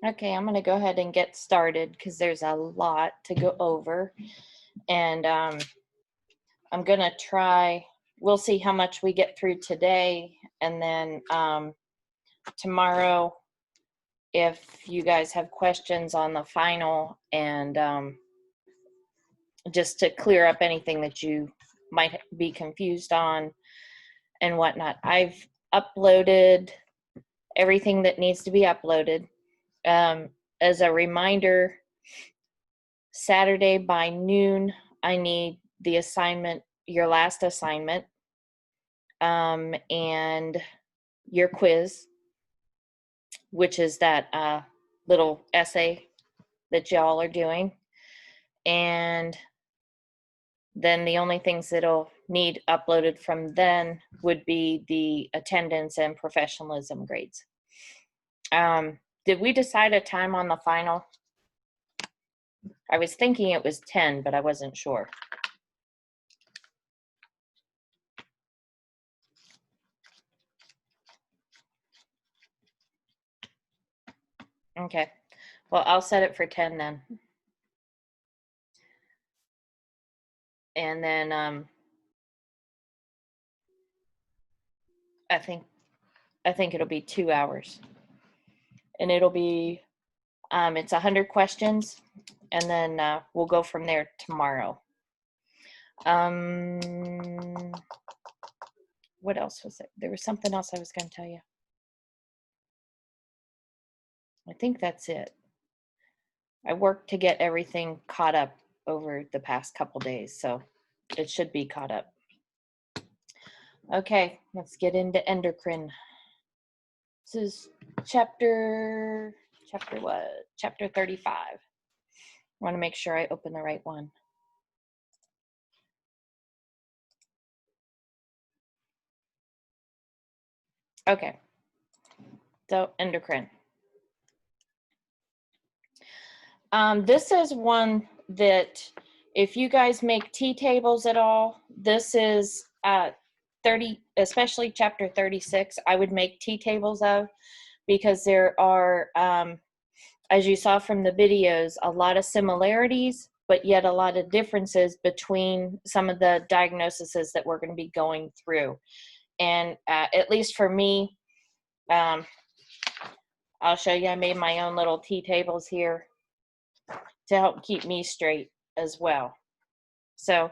Okay, I'm going to go ahead and get started because there's a lot to go over. And I'm going to try, we'll see how much we get through today. And then tomorrow, if you guys have questions on the final and just to clear up anything that you might be confused on and whatnot. I've uploaded everything that needs to be uploaded. As a reminder, Saturday by noon, I need the assignment, your last assignment, and your quiz, which is that little essay that y'all are doing. And then the only things that'll need uploaded from then would be the attendance and professionalism grades. Did we decide a time on the final? I was thinking it was 10, but I wasn't sure. Okay, well, I'll set it for 10 then. And then I think it'll be 2 hours. And it'll be, it's 100 questions, and then we'll go from there tomorrow. What else was it? There was something else I was going to tell you. I think that's it. I worked to get everything caught up over the past couple days, so it should be caught up. Okay, let's get into endocrine. This is chapter what? Chapter 35. I want to make sure I open the right one. Okay, so endocrine. This is one that if you guys make T-tables at all, this is 30, especially chapter 36, I would make T-tables of, because there are, as you saw from the videos, a lot of similarities, but yet a lot of differences between some of the diagnoses that we're going to be going through. And at least for me, I'll show you, I made my own little T-tables here to help keep me straight as well. So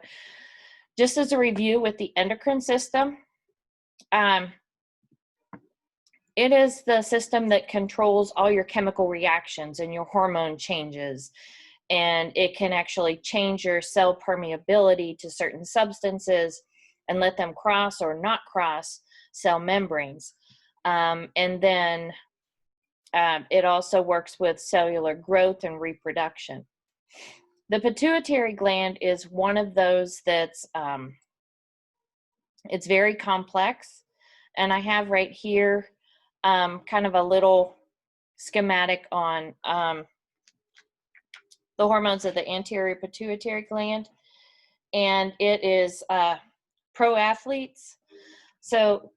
just as a review with the endocrine system, it is the system that controls all your chemical reactions and your hormone changes. And it can actually change your cell permeability to certain substances and let them cross or not cross cell membranes. And then it also works with cellular growth and reproduction. The pituitary gland is one of those that's, it's very complex. And I have right here kind of a little schematic on the hormones of the anterior pituitary gland. And it is pro athletes. So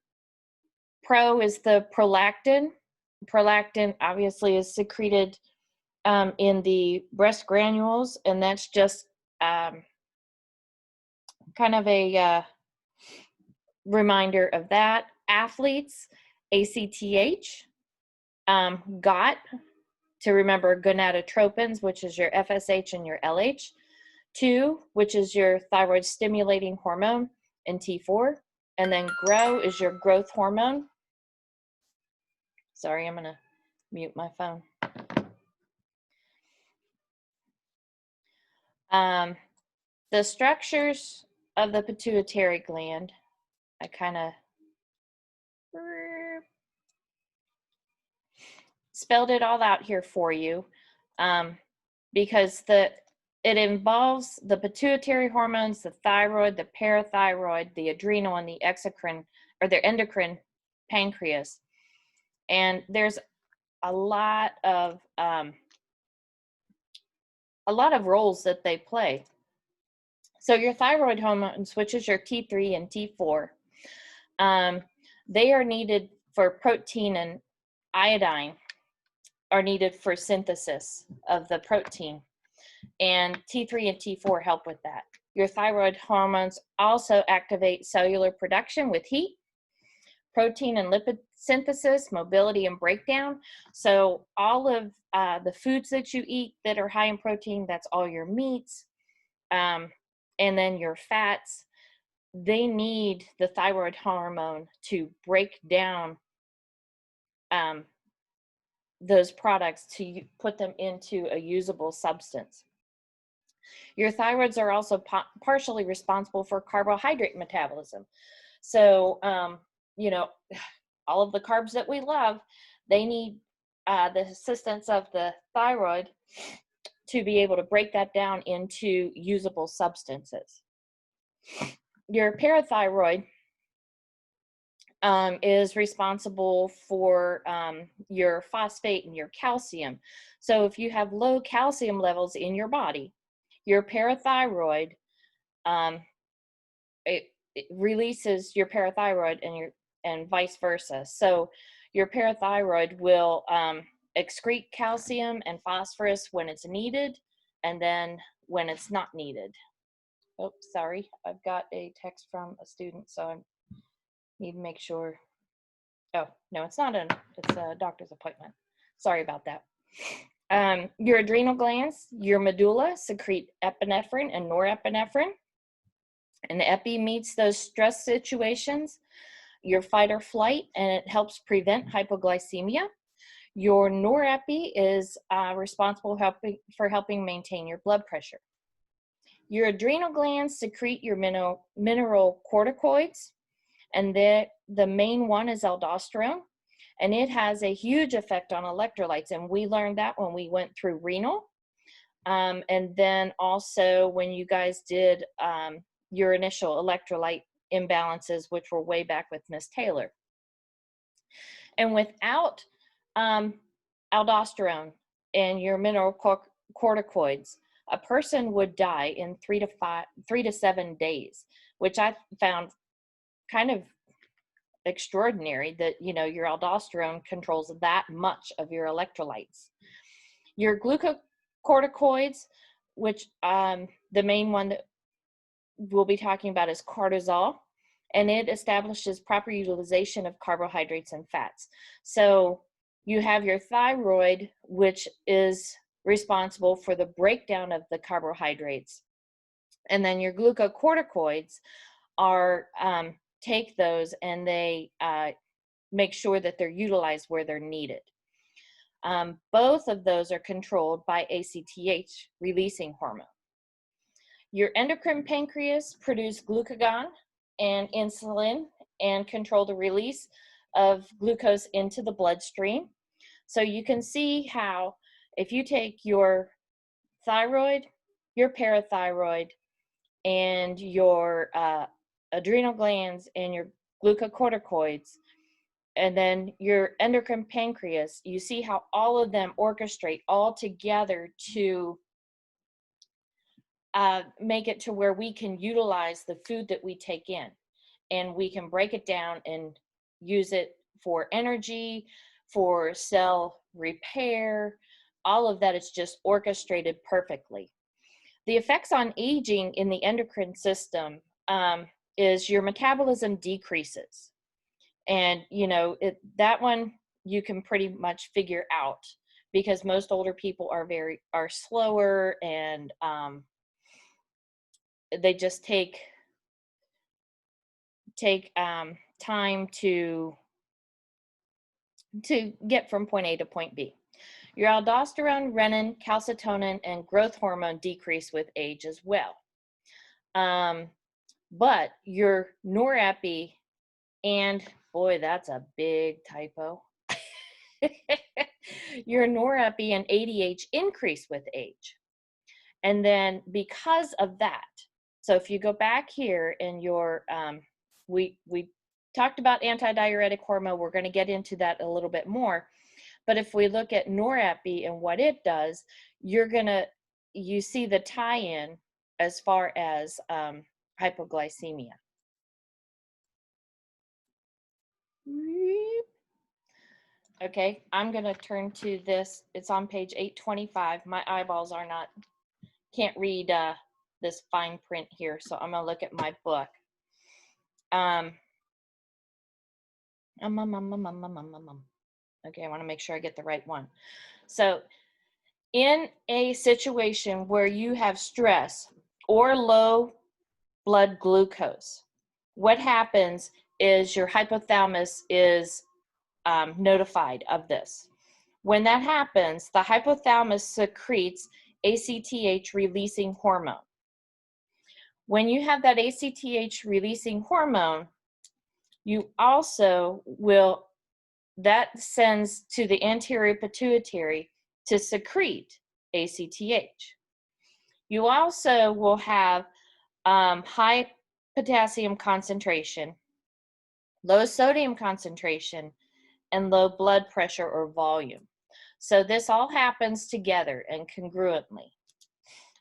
pro is the prolactin. Prolactin obviously is secreted in the breast granules, and that's just kind of a reminder of that. Athletes, ACTH, GOT, to remember gonadotropins, which is your FSH and your LH, 2, which is your thyroid stimulating hormone, and T4, and then GROW is your growth hormone. Sorry, I'm gonna mute my phone. The structures of the pituitary gland, I kind of spelled it all out here for you, because it involves the pituitary hormones, the thyroid, the parathyroid, the adrenal, and the exocrine, or the endocrine pancreas. And there's a lot of roles that they play. So your thyroid hormones, which is your T3 and T4, they are needed for protein and iodine are needed for synthesis of the protein, and T3 and T4 help with that. Your thyroid hormones also activate cellular production with heat, protein and lipid synthesis, mobility and breakdown. So all of the foods that you eat that are high in protein, that's all your meats, and then your fats, they need the thyroid hormone to break down those products to put them into a usable substance. Your thyroids are also partially responsible for carbohydrate metabolism. So, you know, all of the carbs that we love, they need the assistance of the thyroid to be able to break that down into usable substances. Your parathyroid is responsible for your phosphate and your calcium. So if you have low calcium levels in your body, your parathyroid, it releases your parathyroid and vice versa. So your parathyroid will excrete calcium and phosphorus when it's needed, and then when it's not needed. Oh, sorry, I've got a text from a student, so I need to make sure. Oh, no, it's not it's a doctor's appointment. Sorry about that. Your adrenal glands, your medulla secrete epinephrine and norepinephrine. And the epi meets those stress situations, your fight or flight, and it helps prevent hypoglycemia. Your norepi is responsible for helping maintain your blood pressure. Your adrenal glands secrete your mineral corticoids, and the main one is aldosterone, and it has a huge effect on electrolytes, and we learned that when we went through renal, and then also when you guys did your initial electrolyte imbalances, which were way back with Miss Taylor. And without aldosterone and your mineral corticoids, a person would die in 3 to 7 days, which I found kind of extraordinary that, you know, your aldosterone controls that much of your electrolytes. Your glucocorticoids, which the main one that we'll be talking about is cortisol, and it establishes proper utilization of carbohydrates and fats. So you have your thyroid, which is responsible for the breakdown of the carbohydrates, and then your glucocorticoids are take those and they make sure that they're utilized where they're needed. Both of those are controlled by ACTH releasing hormone. Your endocrine pancreas produce glucagon and insulin and control the release of glucose into the bloodstream. So you can see how if you take your thyroid, your parathyroid, and your adrenal glands and your glucocorticoids, and then your endocrine pancreas, you see how all of them orchestrate all together to make it to where we can utilize the food that we take in, and we can break it down and use it for energy, for cell repair. All of that is just orchestrated perfectly. The effects on aging in the endocrine system is your metabolism decreases. And, you know, that one you can pretty much figure out because most older people are slower, and they just take time to get from point A to point B. Your aldosterone, renin, calcitonin, and growth hormone decrease with age as well. But your norepi, and boy, that's a big typo. Your norepi and ADH increase with age. And then because of that, so if you go back here in your, we talked about antidiuretic hormone. We're going to get into that a little bit more. But if we look at norepi and what it does, you see the tie-in as far as hypoglycemia. Okay, I'm going to turn to this. It's on page 825. My eyeballs are not, can't read this fine print here, so I'm going to look at my book. Okay, I want to make sure I get the right one. So in a situation where you have stress or low blood glucose, what happens is your hypothalamus is notified of this. When that happens, the hypothalamus secretes ACTH releasing hormone. When you have that ACTH releasing hormone, you also will, that sends to the anterior pituitary to secrete ACTH. You also will have high potassium concentration, low sodium concentration, and low blood pressure or volume. So this all happens together and congruently.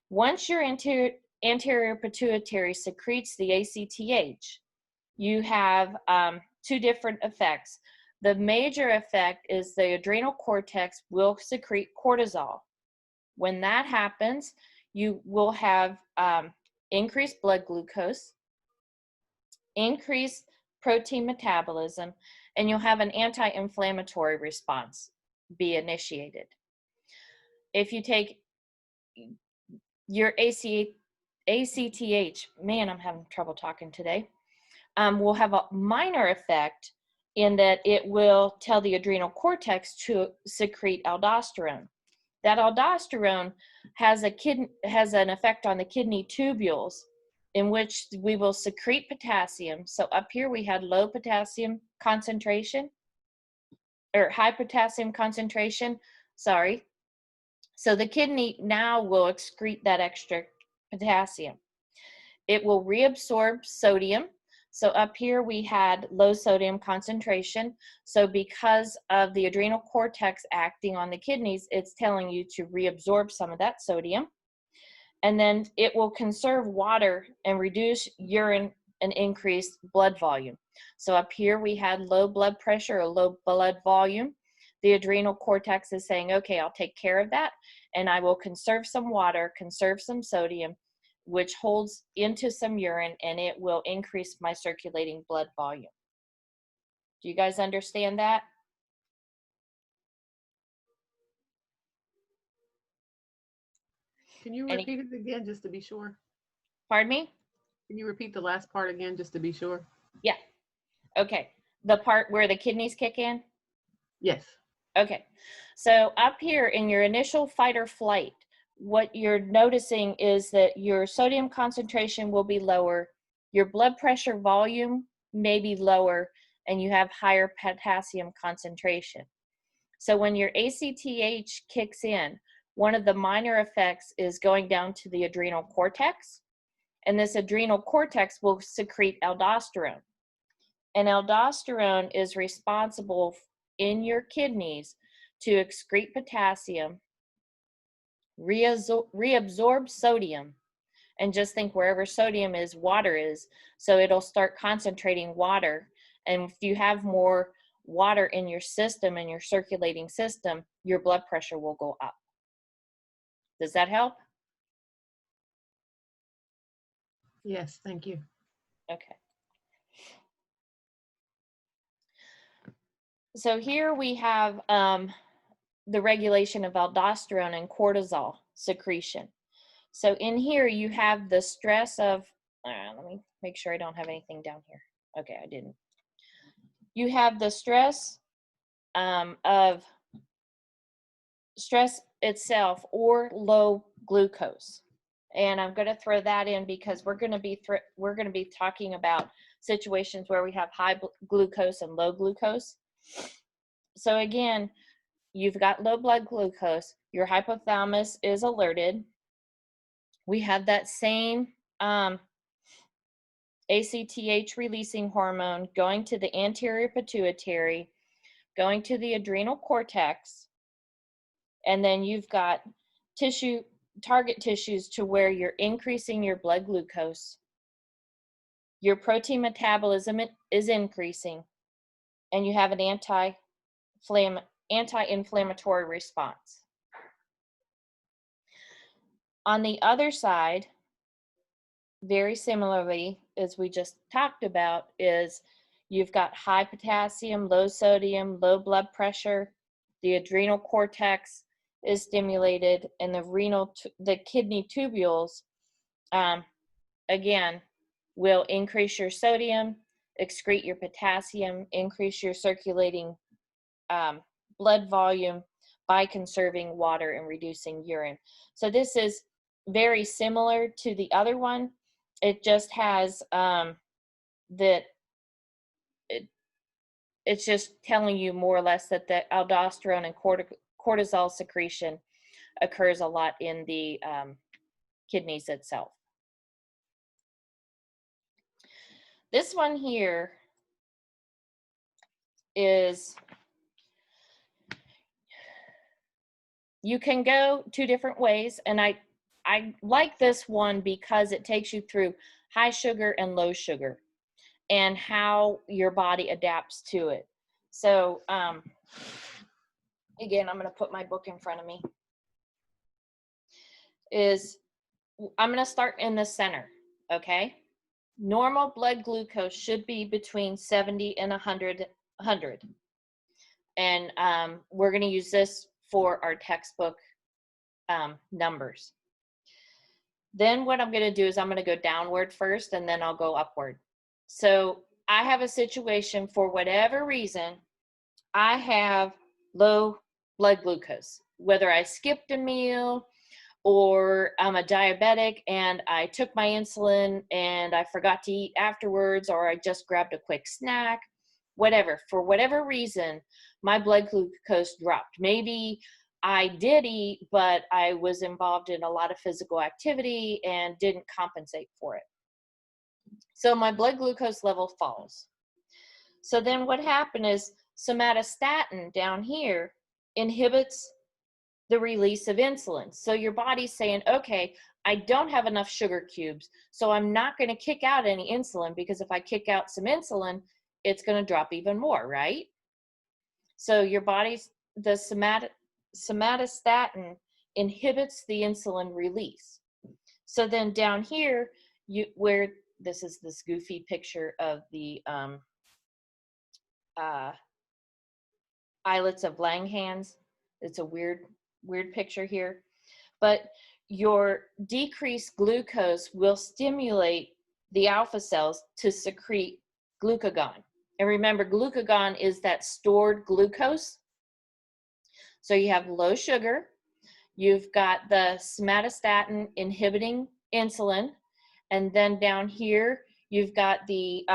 Once your anterior pituitary secretes the ACTH, you have two different effects. The major effect is the adrenal cortex will secrete cortisol. When that happens, you will have increased blood glucose, increased protein metabolism, and you'll have an anti-inflammatory response be initiated. If you take your ACTH, man, I'm having trouble talking today, will have a minor effect in that it will tell the adrenal cortex to secrete aldosterone. That aldosterone has an effect on the kidney tubules, in which we will secrete potassium. So up here we had low potassium concentration, or high potassium concentration, sorry. So the kidney now will excrete that extra potassium. It will reabsorb sodium. So up here we had low sodium concentration. So because of the adrenal cortex acting on the kidneys, it's telling you to reabsorb some of that sodium. And then it will conserve water and reduce urine and increase blood volume. So up here we had low blood pressure or low blood volume. The adrenal cortex is saying, okay, I'll take care of that, and I will conserve some water, conserve some sodium, which holds into some urine, and it will increase my circulating blood volume. Do you guys understand that? Can you repeat it again just to be sure? Pardon me? Can you repeat the last part again just to be sure? Yeah. Okay. The part where the kidneys kick in? Yes. Okay. So up here in your initial fight or flight, what you're noticing is that your sodium concentration will be lower, your blood pressure volume may be lower, and you have higher potassium concentration. So when your ACTH kicks in, one of the minor effects is going down to the adrenal cortex, and this adrenal cortex will secrete aldosterone. And aldosterone is responsible in your kidneys to excrete potassium, reabsorb sodium, and just think wherever sodium is, water is. So it'll start concentrating water. And if you have more water in your system, in your circulating system, your blood pressure will go up. Does that help? Yes, thank you. Okay. So here we have the regulation of aldosterone and cortisol secretion. So in here you have the stress of, let me make sure I don't have anything down here. Okay, I didn't. You have the stress of stress itself or low glucose. And I'm going to throw that in because we're going to be talking about situations where we have high glucose and low glucose. So again, you've got low blood glucose, your hypothalamus is alerted. We have that same ACTH releasing hormone going to the anterior pituitary, going to the adrenal cortex, and then you've got target tissues to where you're increasing your blood glucose, your protein metabolism is increasing, and you have an anti-inflammatory response. On the other side, very similarly, as we just talked about, is you've got high potassium, low sodium, low blood pressure, the adrenal cortex is stimulated, and the kidney tubules, again, will increase your sodium, excrete your potassium, increase your circulating blood volume by conserving water and reducing urine. So this is very similar to the other one. It just has it's just telling you more or less that the aldosterone and cortisol secretion occurs a lot in the kidneys itself. This one here is, you can go two different ways, and I like this one because it takes you through high sugar and low sugar and how your body adapts to it. So again, I'm going to put my book in front of me. I'm going to start in the center, okay? Normal blood glucose should be between 70 and 100. And we're going to use this for our textbook numbers. Then what I'm going to do is I'm going to go downward first, and then I'll go upward. So I have a situation, for whatever reason, I have low blood glucose, whether I skipped a meal or I'm a diabetic and I took my insulin and I forgot to eat afterwards, or I just grabbed a quick snack, whatever. For whatever reason, my blood glucose dropped. Maybe I did eat, but I was involved in a lot of physical activity and didn't compensate for it. So my blood glucose level falls. So then what happened is somatostatin down here inhibits the release of insulin. So your body's saying, okay, I don't have enough sugar cubes, so I'm not going to kick out any insulin, because if I kick out some insulin, it's going to drop even more, right? So your body's, the somatostatin inhibits the insulin release. So then down here, where this is this goofy picture of the islets of Langerhans. It's a weird picture here. But your decreased glucose will stimulate the alpha cells to secrete glucagon. And remember, glucagon is that stored glucose. So you have low sugar, you've got the somatostatin inhibiting insulin, and then down here, you've got the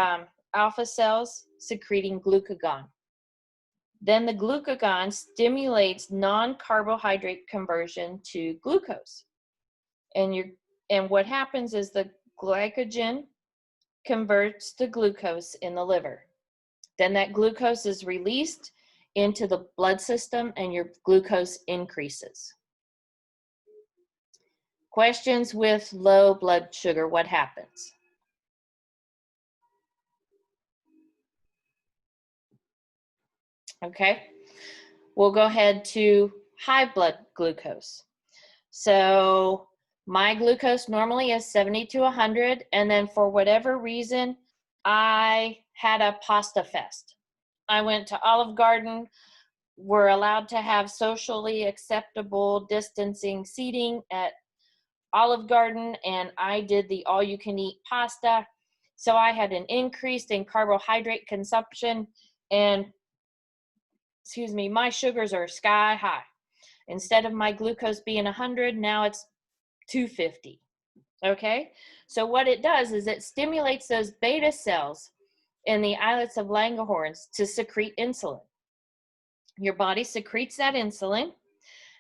alpha cells secreting glucagon. Then the glucagon stimulates non-carbohydrate conversion to glucose. And what happens is the glycogen converts to glucose in the liver. Then that glucose is released into the blood system and your glucose increases. Questions with low blood sugar, what happens? Okay, we'll go ahead to high blood glucose. So my glucose normally is 70 to 100, and then for whatever reason, I had a pasta fest. I went to Olive Garden. We're allowed to have socially acceptable distancing seating at Olive Garden, and I did the all-you-can-eat pasta. So I had an increase in carbohydrate consumption, and my sugars are sky high. Instead of my glucose being 100, now it's 250. Okay, so what it does is it stimulates those beta cells in the islets of Langerhans to secrete insulin. Your body secretes that insulin,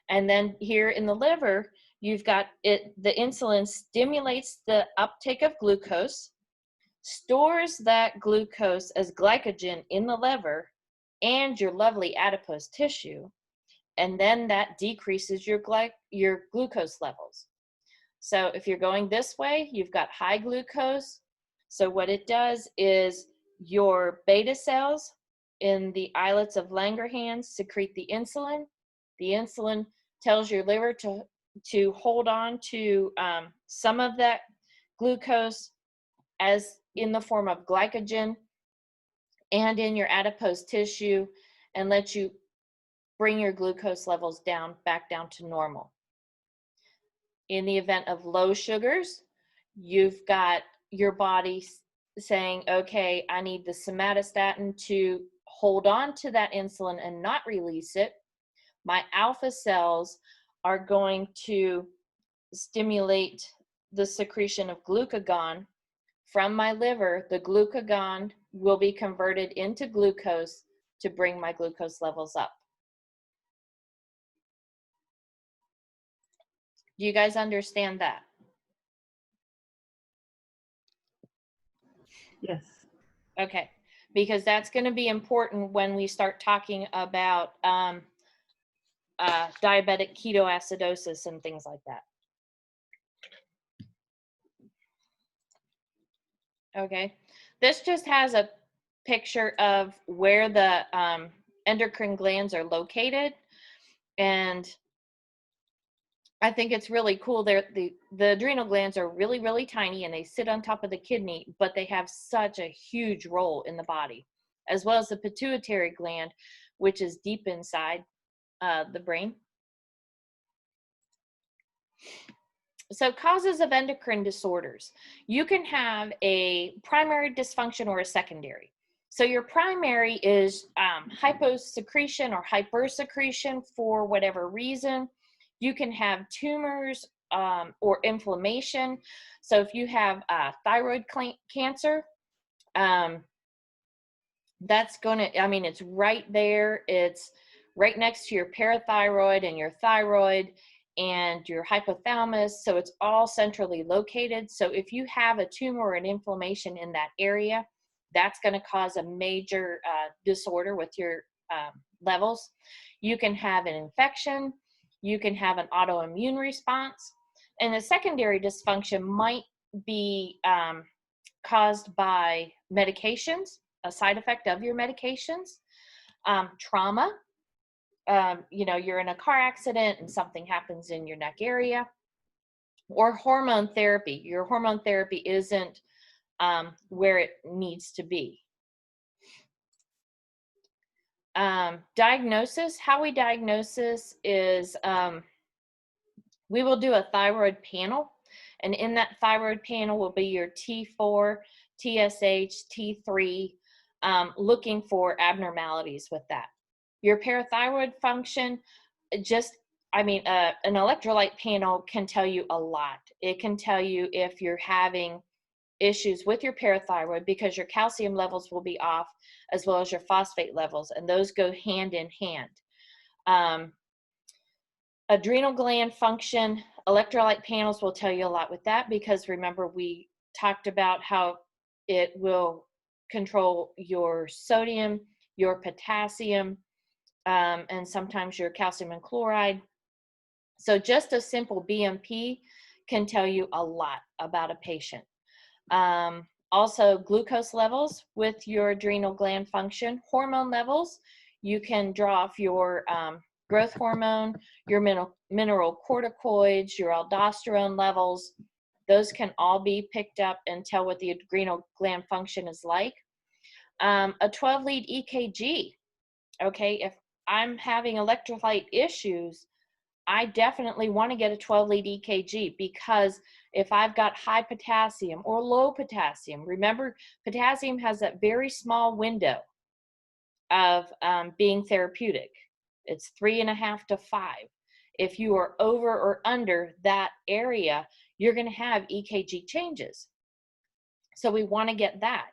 and then here in the liver, you've got it. The insulin stimulates the uptake of glucose, stores that glucose as glycogen in the liver and your lovely adipose tissue, and then that decreases your glucose levels. So if you're going this way, you've got high glucose. So what it does is your beta cells in the islets of Langerhans secrete the insulin. The insulin tells your liver to hold on to some of that glucose as in the form of glycogen and in your adipose tissue, and let you bring your glucose levels back down to normal. In the event of low sugars, you've got your body saying, okay, I need the somatostatin to hold on to that insulin and not release it. My alpha cells are going to stimulate the secretion of glucagon from my liver. The glucagon will be converted into glucose to bring my glucose levels up. Do you guys understand that? Yes. Okay, because that's going to be important when we start talking about diabetic ketoacidosis and things like that. Okay, this just has a picture of where the endocrine glands are located, and I think it's really cool. The adrenal glands are really, really tiny, and they sit on top of the kidney, but they have such a huge role in the body, as well as the pituitary gland, which is deep inside the brain. So causes of endocrine disorders. You can have a primary dysfunction or a secondary. So your primary is hyposecretion or hypersecretion for whatever reason. You can have tumors or inflammation. So if you have thyroid cancer, that's going to, I mean, it's right there. It's right next to your parathyroid and your thyroid and your hypothalamus. So it's all centrally located. So if you have a tumor or an inflammation in that area, that's going to cause a major disorder with your levels. You can have an infection. You can have an autoimmune response. And the secondary dysfunction might be caused by medications, a side effect of your medications, trauma. You know, you're in a car accident and something happens in your neck area, or hormone therapy. Your hormone therapy isn't where it needs to be. Diagnosis, how we diagnose this is we will do a thyroid panel, and in that thyroid panel will be your T4, TSH, T3, looking for abnormalities with that. Your parathyroid function, just, I mean, an electrolyte panel can tell you a lot. It can tell you if you're having issues with your parathyroid, because your calcium levels will be off as well as your phosphate levels, and those go hand in hand. Adrenal gland function, electrolyte panels will tell you a lot with that, because remember we talked about how it will control your sodium, your potassium, and sometimes your calcium and chloride. So just a simple BMP can tell you a lot about a patient. Also glucose levels with your adrenal gland function. Hormone levels, you can draw off your growth hormone, your mineralocorticoids, your aldosterone levels. Those can all be picked up and tell what the adrenal gland function is like. A 12-lead EKG. Okay, if I'm having electrolyte issues, I definitely want to get a 12-lead EKG, because if I've got high potassium or low potassium, remember potassium has that very small window of being therapeutic. It's 3.5 to 5. If you are over or under that area, you're going to have EKG changes. So we want to get that.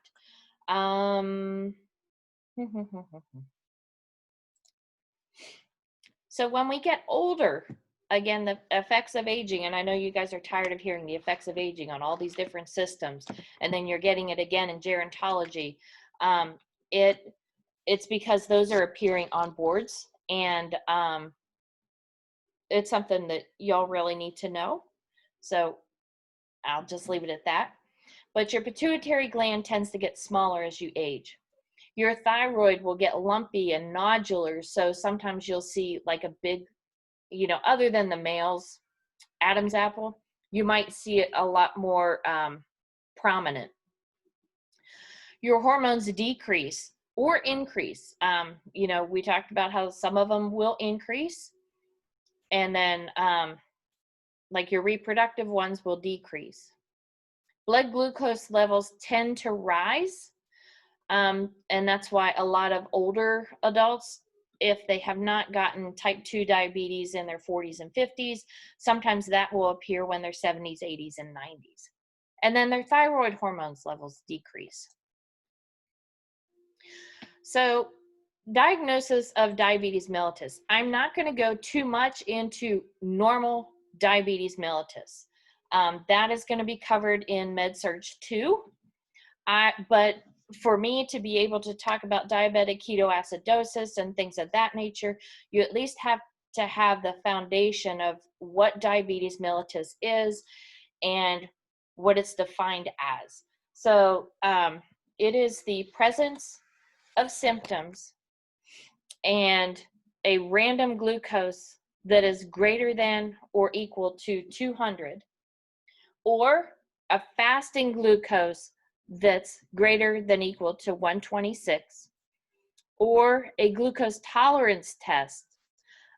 So when we get older, again, the effects of aging, and I know you guys are tired of hearing the effects of aging on all these different systems, and then you're getting it again in gerontology. It's because those are appearing on boards, and it's something that y'all really need to know. So I'll just leave it at that. But your pituitary gland tends to get smaller as you age. your thyroid will get lumpy and nodular. So sometimes you'll see like a big, other than the male's Adam's apple, you might see it a lot more prominent. Your hormones decrease or increase. We talked about how some of them will increase, and then like your reproductive ones will decrease. Blood glucose levels tend to rise, and that's why a lot of older adults, if they have not gotten type 2 diabetes in their 40s and 50s, sometimes that will appear when they're 70s, 80s, and 90s. And then their thyroid hormones levels decrease. So, diagnosis of diabetes mellitus. I'm not going to go too much into normal diabetes mellitus. That is going to be covered in MedSurg 2. But for me to be able to talk about diabetic ketoacidosis and things of that nature, you at least have to have the foundation of what diabetes mellitus is and what it's defined as. So it is the presence of symptoms and a random glucose that is greater than or equal to 200, or a fasting glucose that's greater than equal to 126, or a glucose tolerance test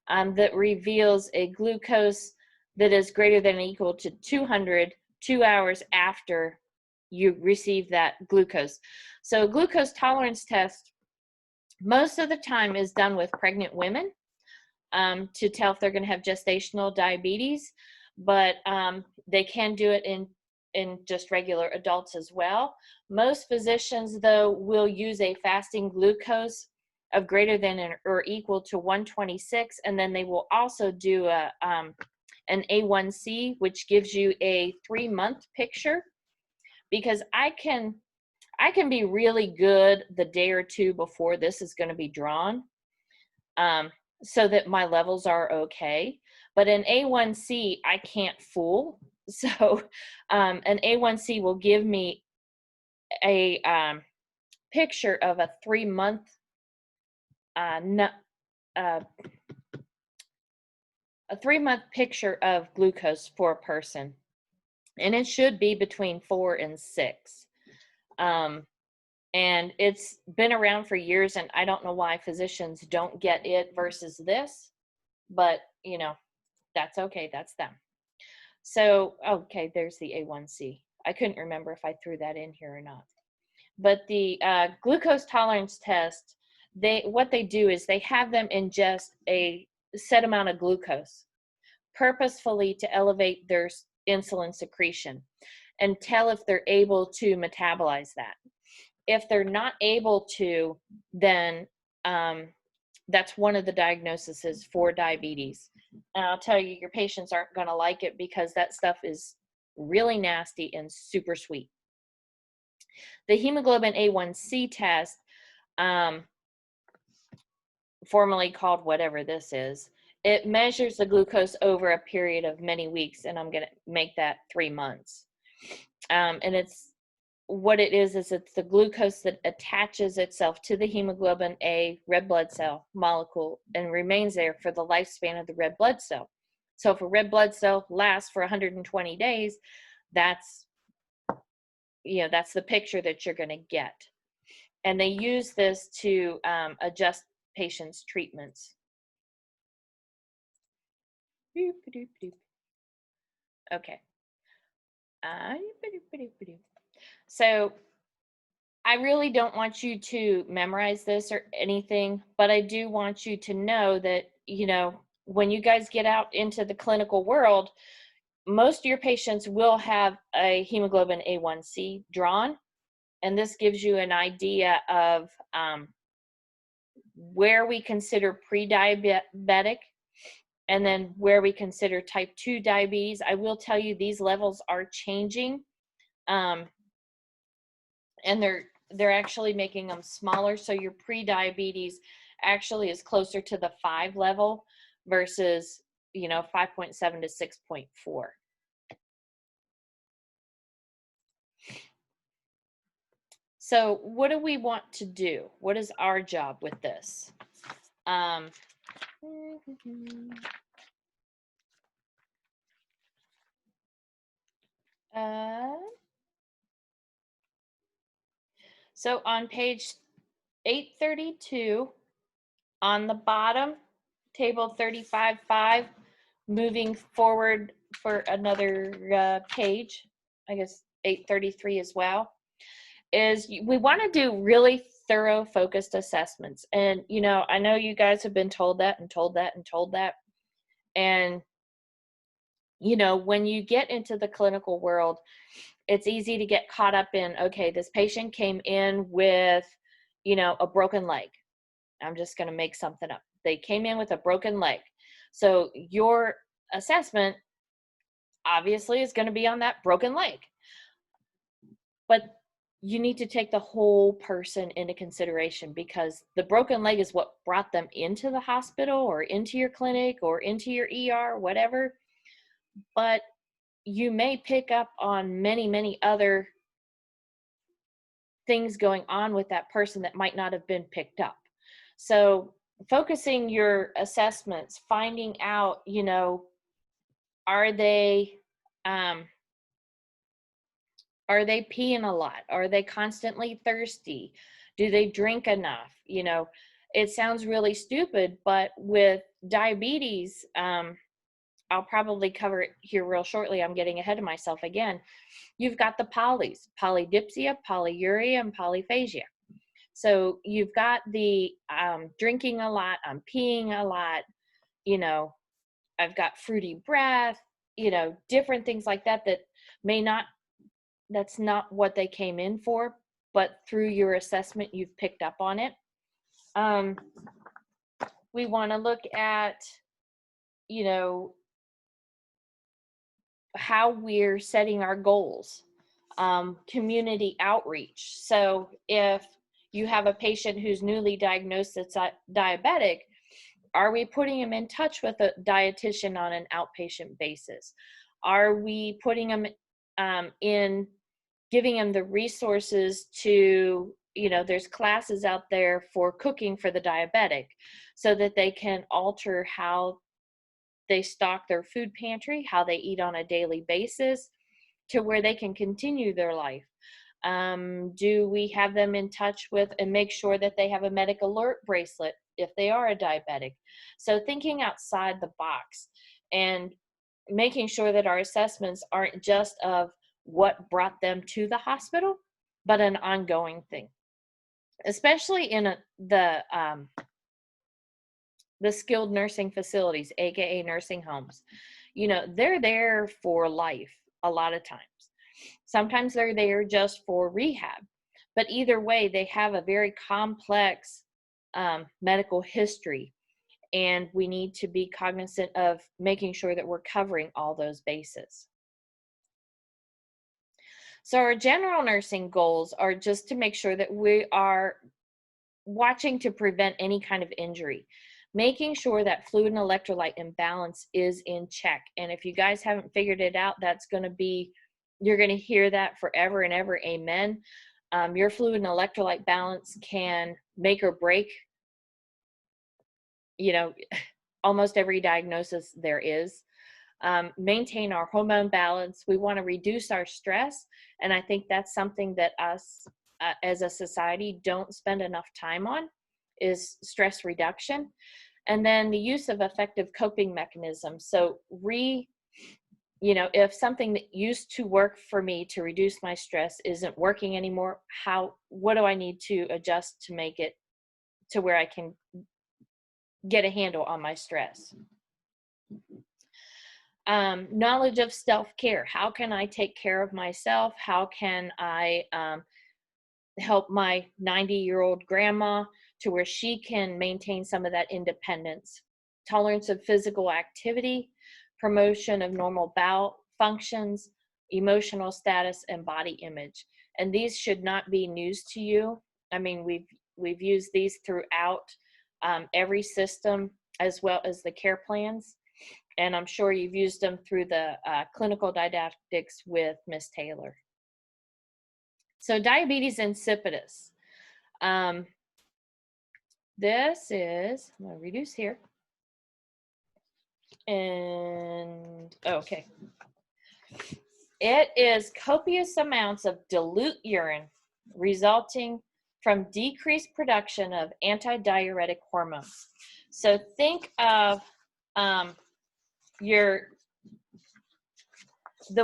that reveals a glucose that is greater than or equal to 200 2 hours after you receive that glucose. So glucose tolerance test most of the time is done with pregnant women to tell if they're going to have gestational diabetes, but they can do it in just regular adults as well. Most physicians, though, will use a fasting glucose of greater than or equal to 126, and then they will also do an A1C, which gives you a 3-month picture, because I can be really good the day or two before this is going to be drawn, so that my levels are okay. But an A1C, I can't fool. So an A1C will give me a picture of a 3-month a 3-month picture of glucose for a person, and it should be between 4 and 6. And it's been around for years, and I don't know why physicians don't get it versus this, but that's okay. That's them. So, okay, there's the A1C. I couldn't remember if I threw that in here or not. But the glucose tolerance test, what they do is they have them ingest a set amount of glucose purposefully to elevate their insulin secretion and tell if they're able to metabolize that. If they're not able to, then that's one of the diagnoses for diabetes. And I'll tell you, your patients aren't going to like it because that stuff is really nasty and super sweet. The hemoglobin A1C test, formerly called whatever this is, it measures the glucose over a period of many weeks, and I'm going to make that 3 months. And it's what it is it's the glucose that attaches itself to the hemoglobin A red blood cell molecule and remains there for the lifespan of the red blood cell. So if a red blood cell lasts for 120 days, that's the picture that you're going to get. And they use this to adjust patients' treatments. Okay. So I really don't want you to memorize this or anything, but I do want you to know that, when you guys get out into the clinical world, most of your patients will have a hemoglobin A1C drawn, and this gives you an idea of where we consider pre-diabetic and then where we consider type 2 diabetes. I will tell you these levels are changing, and they're actually making them smaller. So your pre-diabetes actually is closer to the 5 level versus 5.7 to 6.4. So what do we want to do? What is our job with this? Um, uh, so on page 832, on the bottom, table 35.5, moving forward for another page, I guess 833 as well, is we want to do really thorough focused assessments. And, you know, I know you guys have been told that and told that and told that. And, you know, when you get into the clinical world, it's easy to get caught up in, okay, this patient came in with, you know, a broken leg. I'm just going to make something up. They came in with a broken leg. So your assessment obviously is going to be on that broken leg. But you need to take the whole person into consideration, because the broken leg is what brought them into the hospital or into your clinic or into your ER, whatever. But you may pick up on many, many other things going on with that person that might not have been picked up. So focusing your assessments, finding out, you know, are they peeing a lot? Are they constantly thirsty? Do they drink enough? You know, it sounds really stupid, but with diabetes, I'll probably cover it here real shortly. I'm getting ahead of myself again. You've got the polys: polydipsia, polyuria, and polyphagia. So you've got the drinking a lot, I'm peeing a lot, you know, I've got fruity breath, you know, different things like that that may not, that's not what they came in for, but through your assessment, you've picked up on it. We want to look at, you know, how we're setting our goals. Community outreach. So if you have a patient who's newly diagnosed that's diabetic, are we putting them in touch with a dietitian on an outpatient basis? Are we putting them in, giving them the resources to, you know, there's classes out there for cooking for the diabetic so that they can alter how they stock their food pantry, how they eat on a daily basis, to where they can continue their life. Do we have them in touch with and make sure that they have a medic alert bracelet if they are a diabetic? So thinking outside the box and making sure that our assessments aren't just of what brought them to the hospital, but an ongoing thing, especially in the skilled nursing facilities, aka nursing homes. You know, they're there for life a lot of times. Sometimes they're there just for rehab, but either way, they have a very complex medical history, and we need to be cognizant of making sure that we're covering all those bases. So our general nursing goals are just to make sure that we are watching to prevent any kind of injury, making sure that fluid and electrolyte imbalance is in check. And if you guys haven't figured it out, that's going to be, you're going to hear that forever and ever, amen. Your fluid and electrolyte balance can make or break, you know, almost every diagnosis there is. Maintain our hormone balance. We want to reduce our stress. And I think that's something that us as a society don't spend enough time on, is stress reduction. And then the use of effective coping mechanisms. So you know, if something that used to work for me to reduce my stress isn't working anymore, what do I need to adjust to make it to where I can get a handle on my stress? Knowledge of self-care. How can I take care of myself? How can I help my 90-year-old grandma to where she can maintain some of that independence? Tolerance of physical activity, promotion of normal bowel functions, emotional status, and body image. And these should not be news to you. I mean, we've used these throughout every system, as well as the care plans. And I'm sure you've used them through the clinical didactics with Miss Taylor. So diabetes insipidus. This is, I'm going to reduce here. And, okay. It is copious amounts of dilute urine resulting from decreased production of antidiuretic hormones. So think of the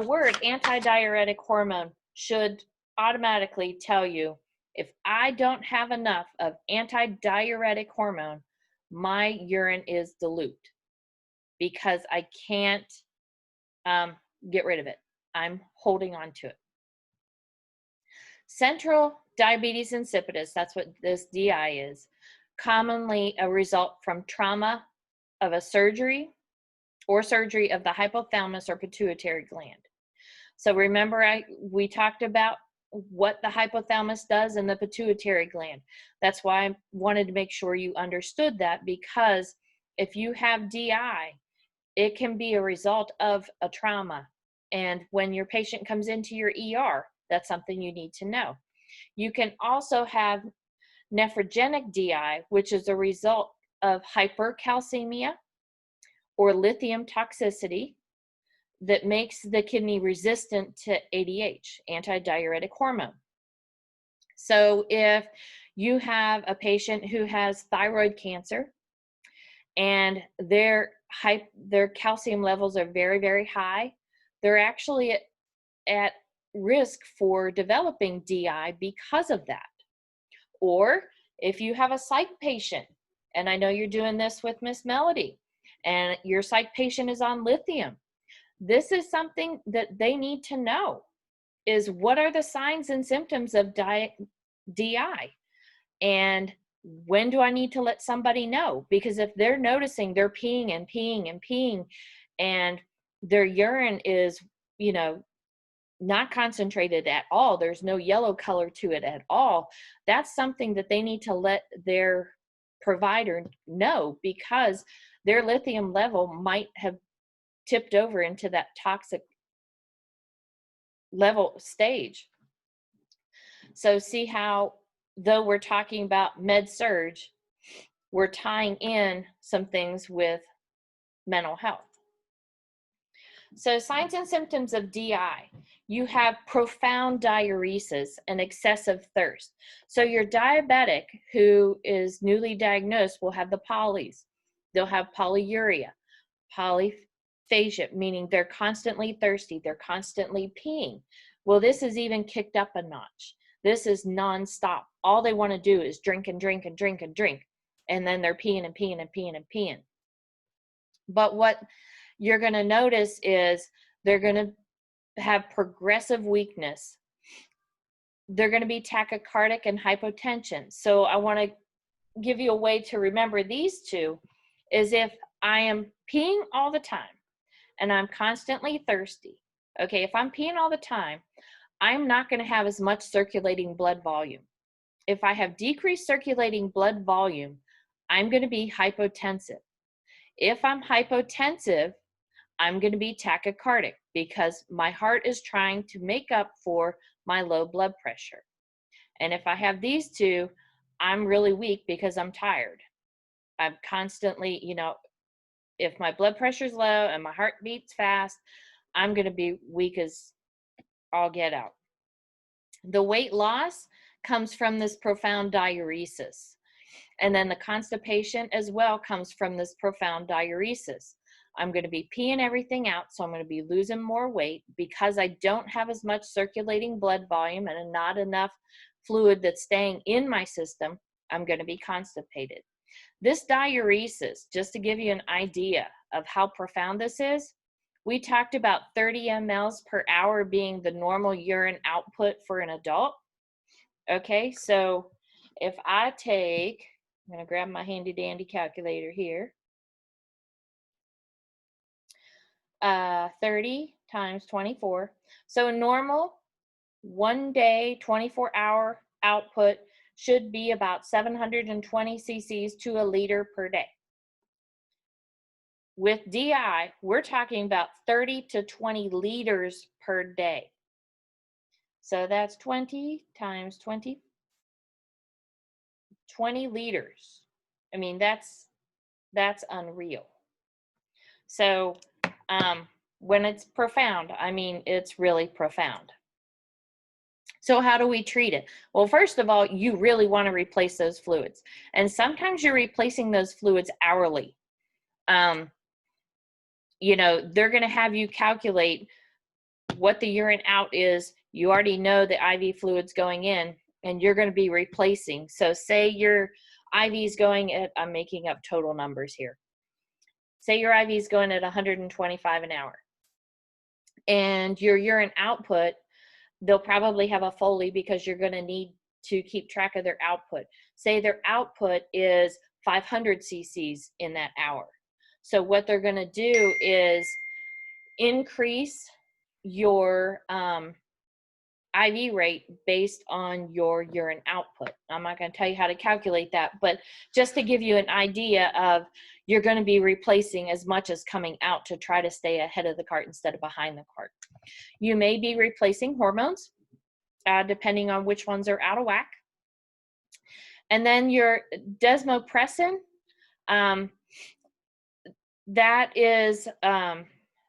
word antidiuretic hormone should automatically tell you, if I don't have enough of antidiuretic hormone, my urine is dilute because I can't get rid of it. I'm holding on to it. Central diabetes insipidus, that's what this DI is, commonly a result from trauma of a surgery or surgery of the hypothalamus or pituitary gland. So remember, we talked about what the hypothalamus does and the pituitary gland. That's why I wanted to make sure you understood that, because if you have DI, it can be a result of a trauma. And when your patient comes into your ER, that's something you need to know. You can also have nephrogenic DI, which is a result of hypercalcemia or lithium toxicity that makes the kidney resistant to ADH, antidiuretic hormone. So if you have a patient who has thyroid cancer and their calcium levels are very, very high, they're actually at risk for developing DI because of that. Or if you have a psych patient, and I know you're doing this with Miss Melody, and your psych patient is on lithium, this is something that they need to know, is what are the signs and symptoms of DI? And when do I need to let somebody know? Because if they're noticing they're peeing and peeing and peeing, and their urine is, not concentrated at all, there's no yellow color to it at all, that's something that they need to let their provider know, because their lithium level might have tipped over into that toxic level stage. So see how, though we're talking about med surge, we're tying in some things with mental health. So signs and symptoms of DI. You have profound diuresis and excessive thirst. So your diabetic who is newly diagnosed will have the polys. They'll have polyuria, polyphagia, meaning they're constantly thirsty, they're constantly peeing. Well, this is even kicked up a notch. This is nonstop. All they want to do is drink and drink and drink and drink. And then they're peeing and peeing and peeing and peeing. But what you're going to notice is they're going to have progressive weakness. They're going to be tachycardic and hypotension. So I want to give you a way to remember these two is if I am peeing all the time and I'm constantly thirsty. Okay, if I'm peeing all the time, I'm not going to have as much circulating blood volume. If I have decreased circulating blood volume, I'm going to be hypotensive. If I'm hypotensive, I'm going to be tachycardic because my heart is trying to make up for my low blood pressure. And if I have these two, I'm really weak because I'm tired. I'm constantly, if my blood pressure is low and my heart beats fast, I'm going to be weak as all get out. The weight loss comes from this profound diuresis. And then the constipation as well comes from this profound diuresis. I'm going to be peeing everything out, so I'm going to be losing more weight because I don't have as much circulating blood volume and not enough fluid that's staying in my system. I'm going to be constipated. This diuresis, just to give you an idea of how profound this is, we talked about 30 mLs per hour being the normal urine output for an adult. Okay, so if I take, I'm going to grab my handy dandy calculator here. 30 times 24. So a normal 1 day, 24-hour output should be about 720 cc's to a liter per day. With DI, we're talking about 30 to 20 liters per day. So that's 20 times 20, 20 liters. I mean, that's unreal. So when it's profound, I mean, it's really profound. So how do we treat it? Well, first of all, you really want to replace those fluids. And sometimes you're replacing those fluids hourly. You know, they're going to have you calculate what the urine out is. You already know the IV fluids going in, and you're going to be replacing. So say your IV is going at, I'm making up total numbers here. Say your IV is going at 125 an hour. And your urine output, they'll probably have a Foley because you're going to need to keep track of their output. Say their output is 500 cc's in that hour. So what they're going to do is increase your IV rate based on your urine output. I'm not going to tell you how to calculate that, but just to give you an idea of, you're going to be replacing as much as coming out to try to stay ahead of the cart instead of behind the cart. You may be replacing hormones, depending on which ones are out of whack. And then your desmopressin, that is, and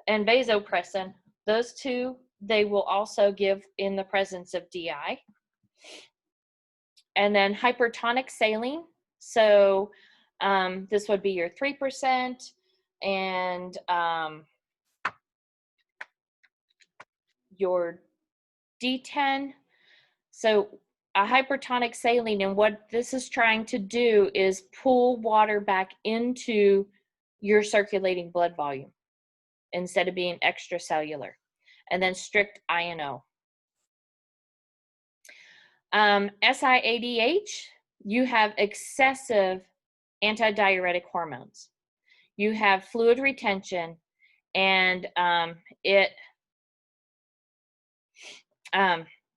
vasopressin, those two, they will also give in the presence of DI. And then hypertonic saline. So this would be your 3%, and your D10. So a hypertonic saline, and what this is trying to do is pull water back into your circulating blood volume instead of being extracellular. And then strict INO. SIADH, you have excessive antidiuretic hormones. You have fluid retention, and it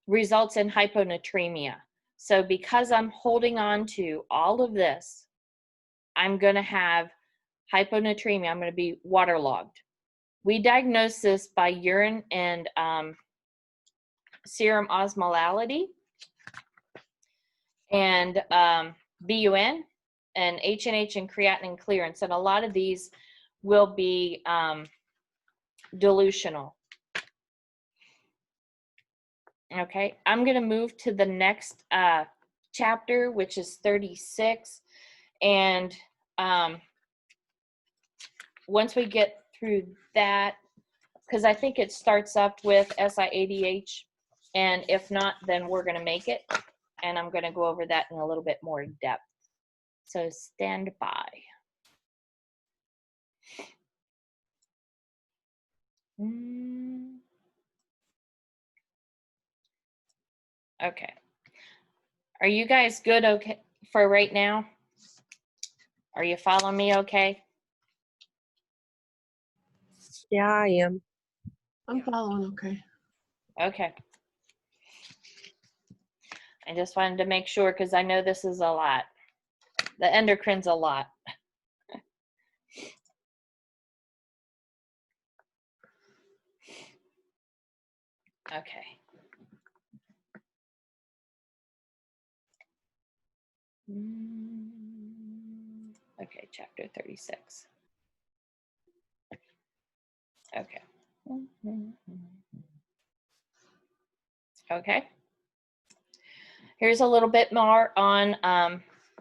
results in hyponatremia. So because I'm holding on to all of this, I'm going to have hyponatremia. I'm going to be waterlogged. We diagnose this by urine and serum osmolality, and BUN, and HNH and creatinine clearance. And a lot of these will be dilutional. Okay, I'm going to move to the next chapter, which is 36. And once we get through that, because I think it starts up with SIADH, and if not, then we're going to make it. And I'm going to go over that in a little bit more depth. So stand by. Okay. Are you guys good okay for right now? Are you following me okay? Yeah, I am. I'm following, okay. Okay. I just wanted to make sure, because I know this is a lot. The endocrine's a lot. Okay. Okay, chapter 36. Okay. Okay. Here's a little bit more on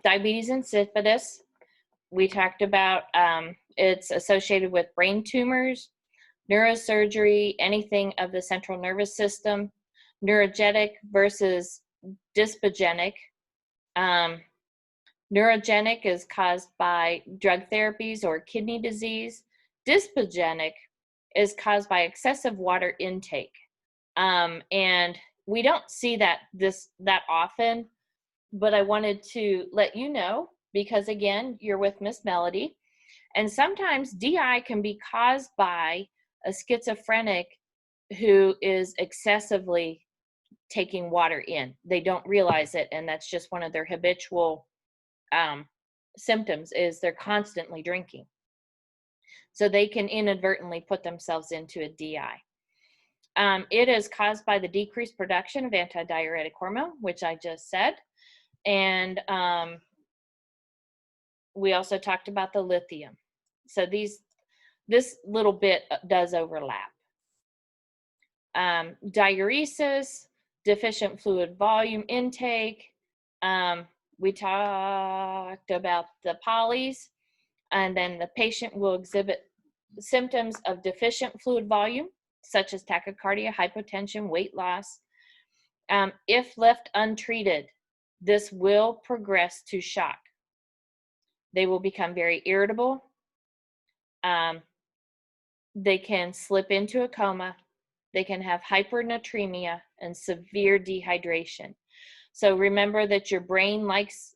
diabetes insipidus. We talked about it's associated with brain tumors, neurosurgery, anything of the central nervous system, neurogenic versus dyspogenic. Neurogenic is caused by drug therapies or kidney disease. Dyspogenic is caused by excessive water intake. And we don't see that often, but I wanted to let you know, because again, you're with Miss Melody, and sometimes DI can be caused by a schizophrenic who is excessively taking water in. They don't realize it, and that's just one of their habitual symptoms, is they're constantly drinking. So they can inadvertently put themselves into a DI. It is caused by the decreased production of antidiuretic hormone, which I just said. And we also talked about the lithium. So this little bit does overlap. Diuresis, deficient fluid volume intake. We talked about the polys, and then the patient will exhibit symptoms of deficient fluid volume, such as tachycardia, hypotension, weight loss. If left untreated, this will progress to shock. They will become very irritable. They can slip into a coma. They can have hypernatremia and severe dehydration. So remember that your brain likes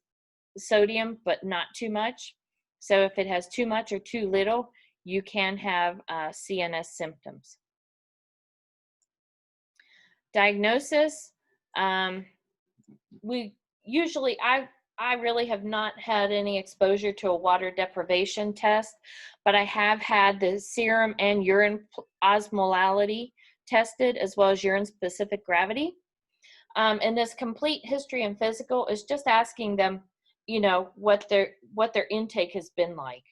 sodium, but not too much. So if it has too much or too little, you can have CNS symptoms. Diagnosis, we usually, I really have not had any exposure to a water deprivation test, but I have had the serum and urine osmolality tested, as well as urine specific gravity. And this complete history and physical is just asking them, you know, what their intake has been like.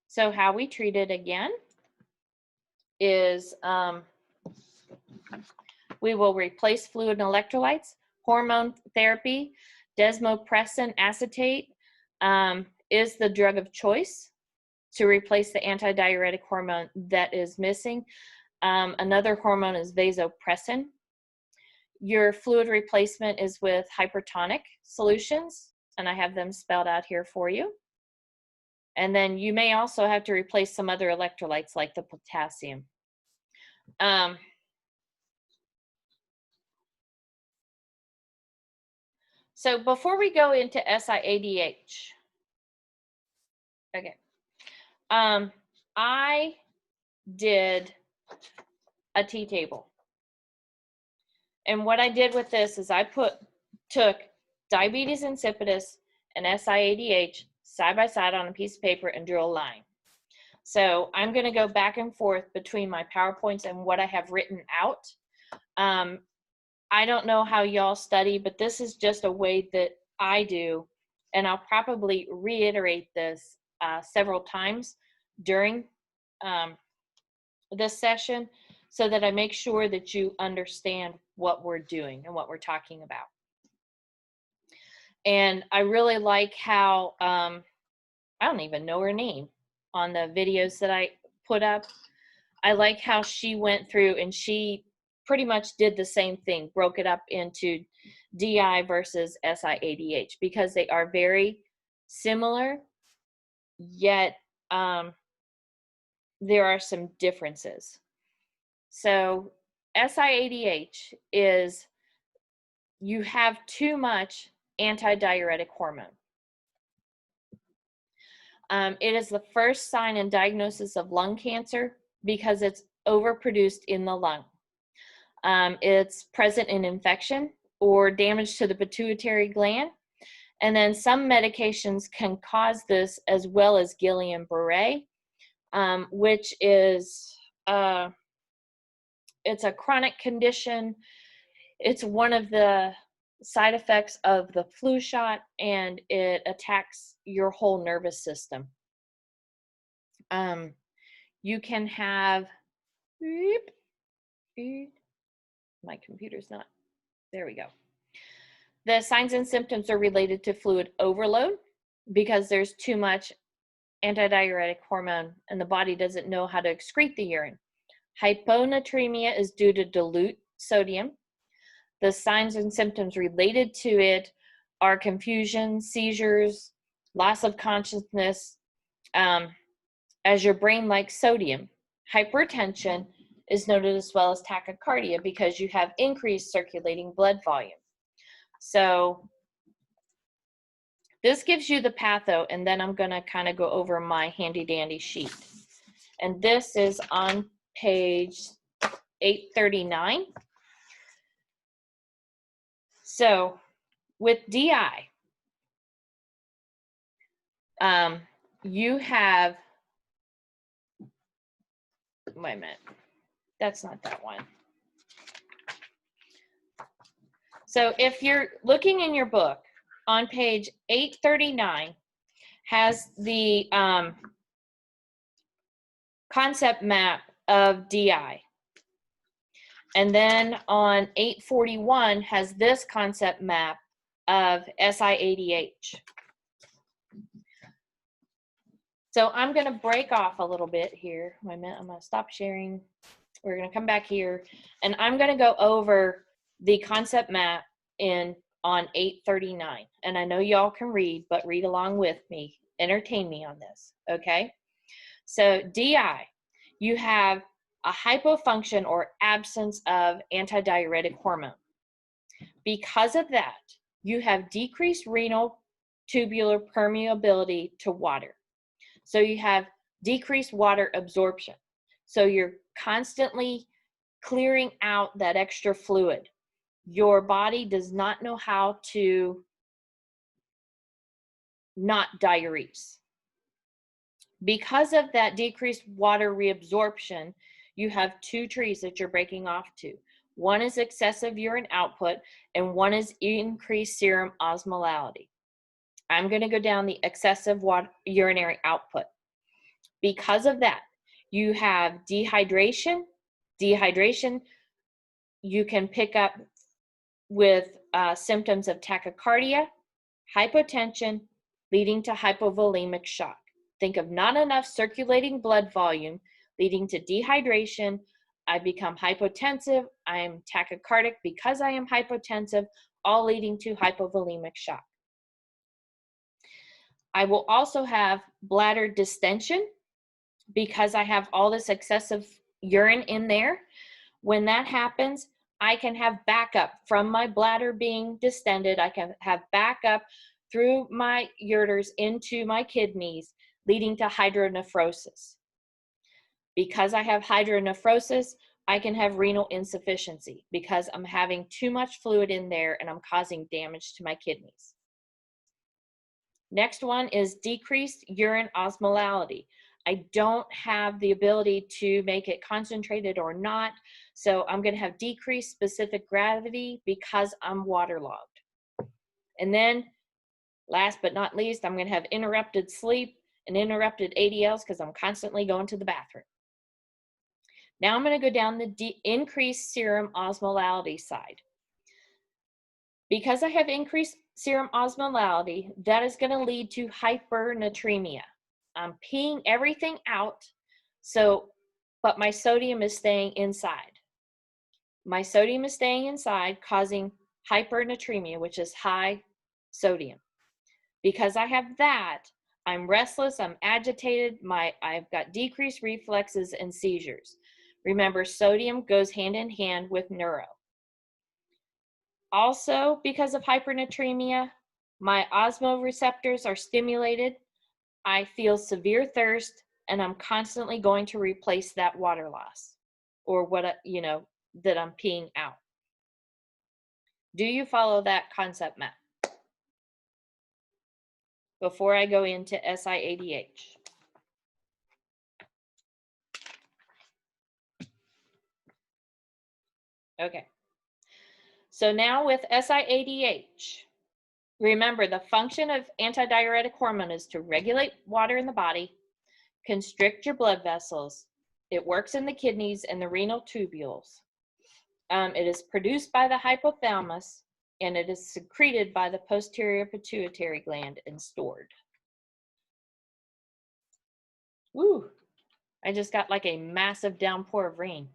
So how we treat it again is we will replace fluid and electrolytes, hormone therapy, desmopressin acetate is the drug of choice to replace the antidiuretic hormone that is missing. Another hormone is vasopressin. Your fluid replacement is with hypertonic solutions, and I have them spelled out here for you. And then you may also have to replace some other electrolytes like the potassium. So before we go into SIADH, okay, I did a T-table. And what I did with this is I took diabetes insipidus and SIADH side by side on a piece of paper and drew a line. So I'm going to go back and forth between my PowerPoints and what I have written out. I don't know how y'all study, but this is just a way that I do. And I'll probably reiterate this several times during this session so that I make sure that you understand what we're doing and what we're talking about. And I really like how, I don't even know her name on the videos that I put up. I like how she went through and she pretty much did the same thing, broke it up into DI versus SIADH, because they are very similar, yet there are some differences. So SIADH is you have too much antidiuretic hormone. It is the first sign and diagnosis of lung cancer because it's overproduced in the lung. It's present in infection or damage to the pituitary gland. And then some medications can cause this, as well as Guillain-Barré, which is, it's a chronic condition. It's one of the side effects of the flu shot, and it attacks your whole nervous system. You can have, my computer's not, there we go. The signs and symptoms are related to fluid overload because there's too much antidiuretic hormone and the body doesn't know how to excrete the urine. Hyponatremia is due to dilute sodium. The signs and symptoms related to it are confusion, seizures, loss of consciousness, as your brain likes sodium. Hypertension is noted as well as tachycardia because you have increased circulating blood volume. So this gives you the patho, and then I'm going to kind of go over my handy dandy sheet. And this is on page 839. So with DI, you have wait a minute. That's not that one. So if you're looking in your book, on page 839 has the concept map of DI. And then on 841 has this concept map of SI-ADH. So I'm going to break off a little bit here. Wait a minute, I'm going to stop sharing. We're going to come back here, and I'm going to go over the concept map on 839. And I know y'all can read, but read along with me. Entertain me on this, okay? So DI, you have a hypofunction or absence of antidiuretic hormone. Because of that, you have decreased renal tubular permeability to water. So you have decreased water absorption. So you're constantly clearing out that extra fluid. Your body does not know how to not diurese. Because of that decreased water reabsorption, you have two trees that you're breaking off to. One is excessive urine output, and one is increased serum osmolality. I'm going to go down the excessive urinary output. Because of that, you have dehydration. Dehydration, you can pick up with symptoms of tachycardia, hypotension, leading to hypovolemic shock. Think of not enough circulating blood volume leading to dehydration. I become hypotensive. I am tachycardic because I am hypotensive, all leading to hypovolemic shock. I will also have bladder distension because I have all this excessive urine in there. When that happens, I can have backup from my bladder being distended. I can have backup through my ureters into my kidneys, leading to hydronephrosis. Because I have hydronephrosis, I can have renal insufficiency because I'm having too much fluid in there and I'm causing damage to my kidneys. Next one is decreased urine osmolality. I don't have the ability to make it concentrated or not, so I'm going to have decreased specific gravity because I'm waterlogged. And then, last but not least, I'm going to have interrupted sleep and interrupted ADLs because I'm constantly going to the bathroom. Now I'm going to go down the increased serum osmolality side. Because I have increased serum osmolality, that is going to lead to hypernatremia. I'm peeing everything out, but my sodium is staying inside. My sodium is staying inside, causing hypernatremia, which is high sodium. Because I have that, I'm restless, I'm agitated, I've got decreased reflexes and seizures. Remember, sodium goes hand in hand with neuro. Also, because of hypernatremia, my osmoreceptors are stimulated. I feel severe thirst, and I'm constantly going to replace that water loss or that I'm peeing out. Do you follow that concept map? Before I go into SI-ADH. Okay. So now with SI-ADH, remember the function of antidiuretic hormone is to regulate water in the body, constrict your blood vessels. It works in the kidneys and the renal tubules. It is produced by the hypothalamus, and it is secreted by the posterior pituitary gland and stored. Woo! I just got like a massive downpour of rain.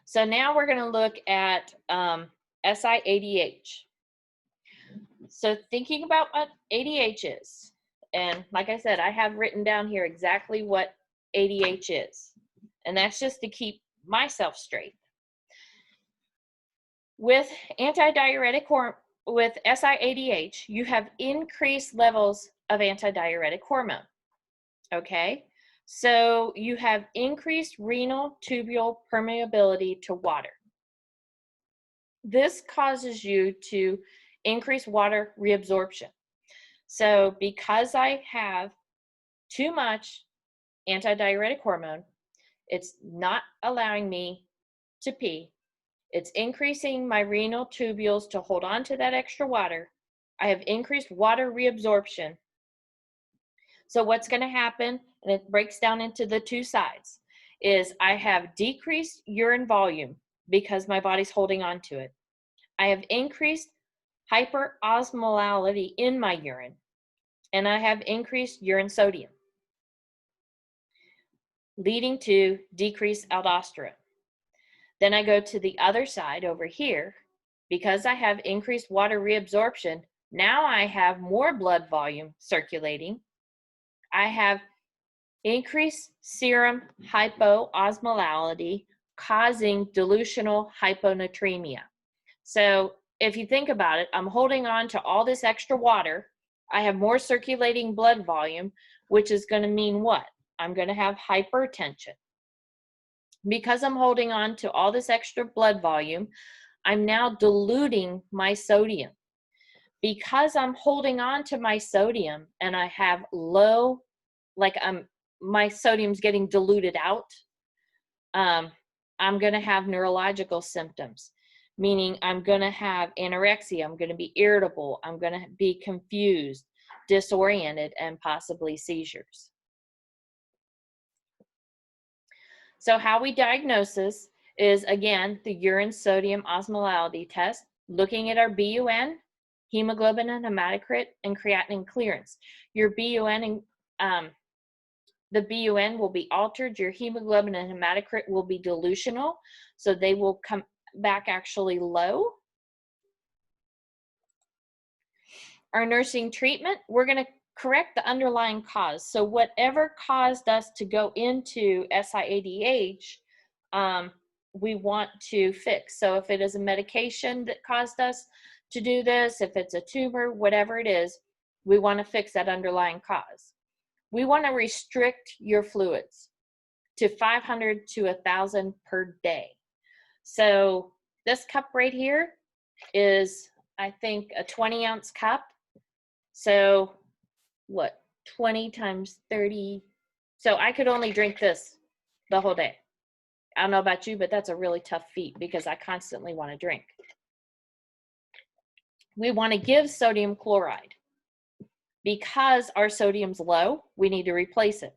So now we're going to look at SI-ADH. So thinking about what ADH is, and like I said, I have written down here exactly what ADH is, and that's just to keep myself straight. With antidiuretic hormone, with SI-ADH, you have increased levels of antidiuretic hormone. Okay, so you have increased renal tubule permeability to water. This causes you to increase water reabsorption. So because I have too much antidiuretic hormone. It's not allowing me to pee. It's increasing my renal tubules to hold on to that extra water. I have increased water reabsorption. So what's going to happen, and it breaks down into the two sides, is I have decreased urine volume because my body's holding on to it. I have increased hyperosmolality in my urine, and I have increased urine sodium, leading to decreased aldosterone. Then I go to the other side over here. Because I have increased water reabsorption, now I have more blood volume circulating. I have increased serum hypoosmolality, causing dilutional hyponatremia. So if you think about it, I'm holding on to all this extra water. I have more circulating blood volume, which is going to mean what? I'm going to have hypertension. Because I'm holding on to all this extra blood volume, I'm now diluting my sodium. Because I'm holding on to my sodium and I have low, my sodium's getting diluted out, I'm going to have neurological symptoms, meaning I'm going to have anorexia, I'm going to be irritable, I'm going to be confused, disoriented, and possibly seizures. So how we diagnose this is, again, the urine sodium osmolality test, looking at our BUN, hemoglobin and hematocrit, and creatinine clearance. Your BUN and the BUN will be altered. Your hemoglobin and hematocrit will be dilutional, so they will come back actually low. Our nursing treatment, we're going to correct the underlying cause. So whatever caused us to go into SIADH, we want to fix. So if it is a medication that caused us to do this, if it's a tumor, whatever it is, we want to fix that underlying cause. We want to restrict your fluids to 500 to 1,000 per day. So this cup right here is, I think, a 20-ounce cup. So what, 20 times 30? So I could only drink this the whole day. I don't know about you, but that's a really tough feat because I constantly want to drink. We want to give sodium chloride. Because our sodium's low, we need to replace it.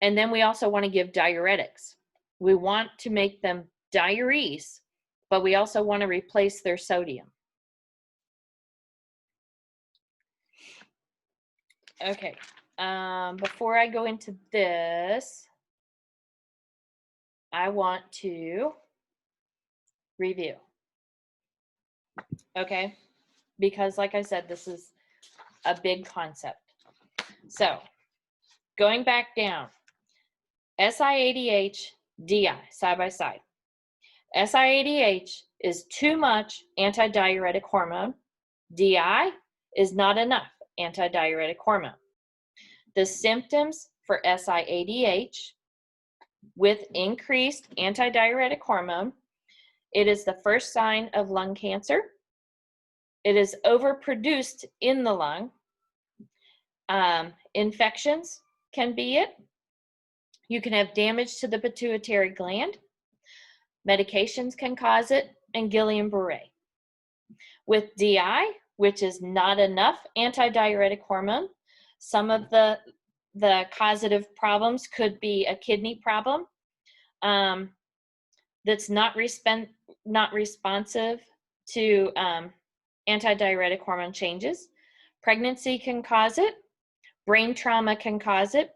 And then we also want to give diuretics. We want to make them diurese, but we also want to replace their sodium. Okay, before I go into this, I want to review. Okay, because like I said, this is a big concept. So, going back down, SIADH, DI, side by side. SIADH is too much antidiuretic hormone. DI is not enough antidiuretic hormone. The symptoms for SIADH with increased antidiuretic hormone, it is the first sign of lung cancer. It is overproduced in the lung. Infections can be it. You can have damage to the pituitary gland. Medications can cause it, and Guillain-Barré. With DI, which is not enough antidiuretic hormone, some of the causative problems could be a kidney problem that's not responsive to antidiuretic hormone changes. Pregnancy can cause it. Brain trauma can cause it.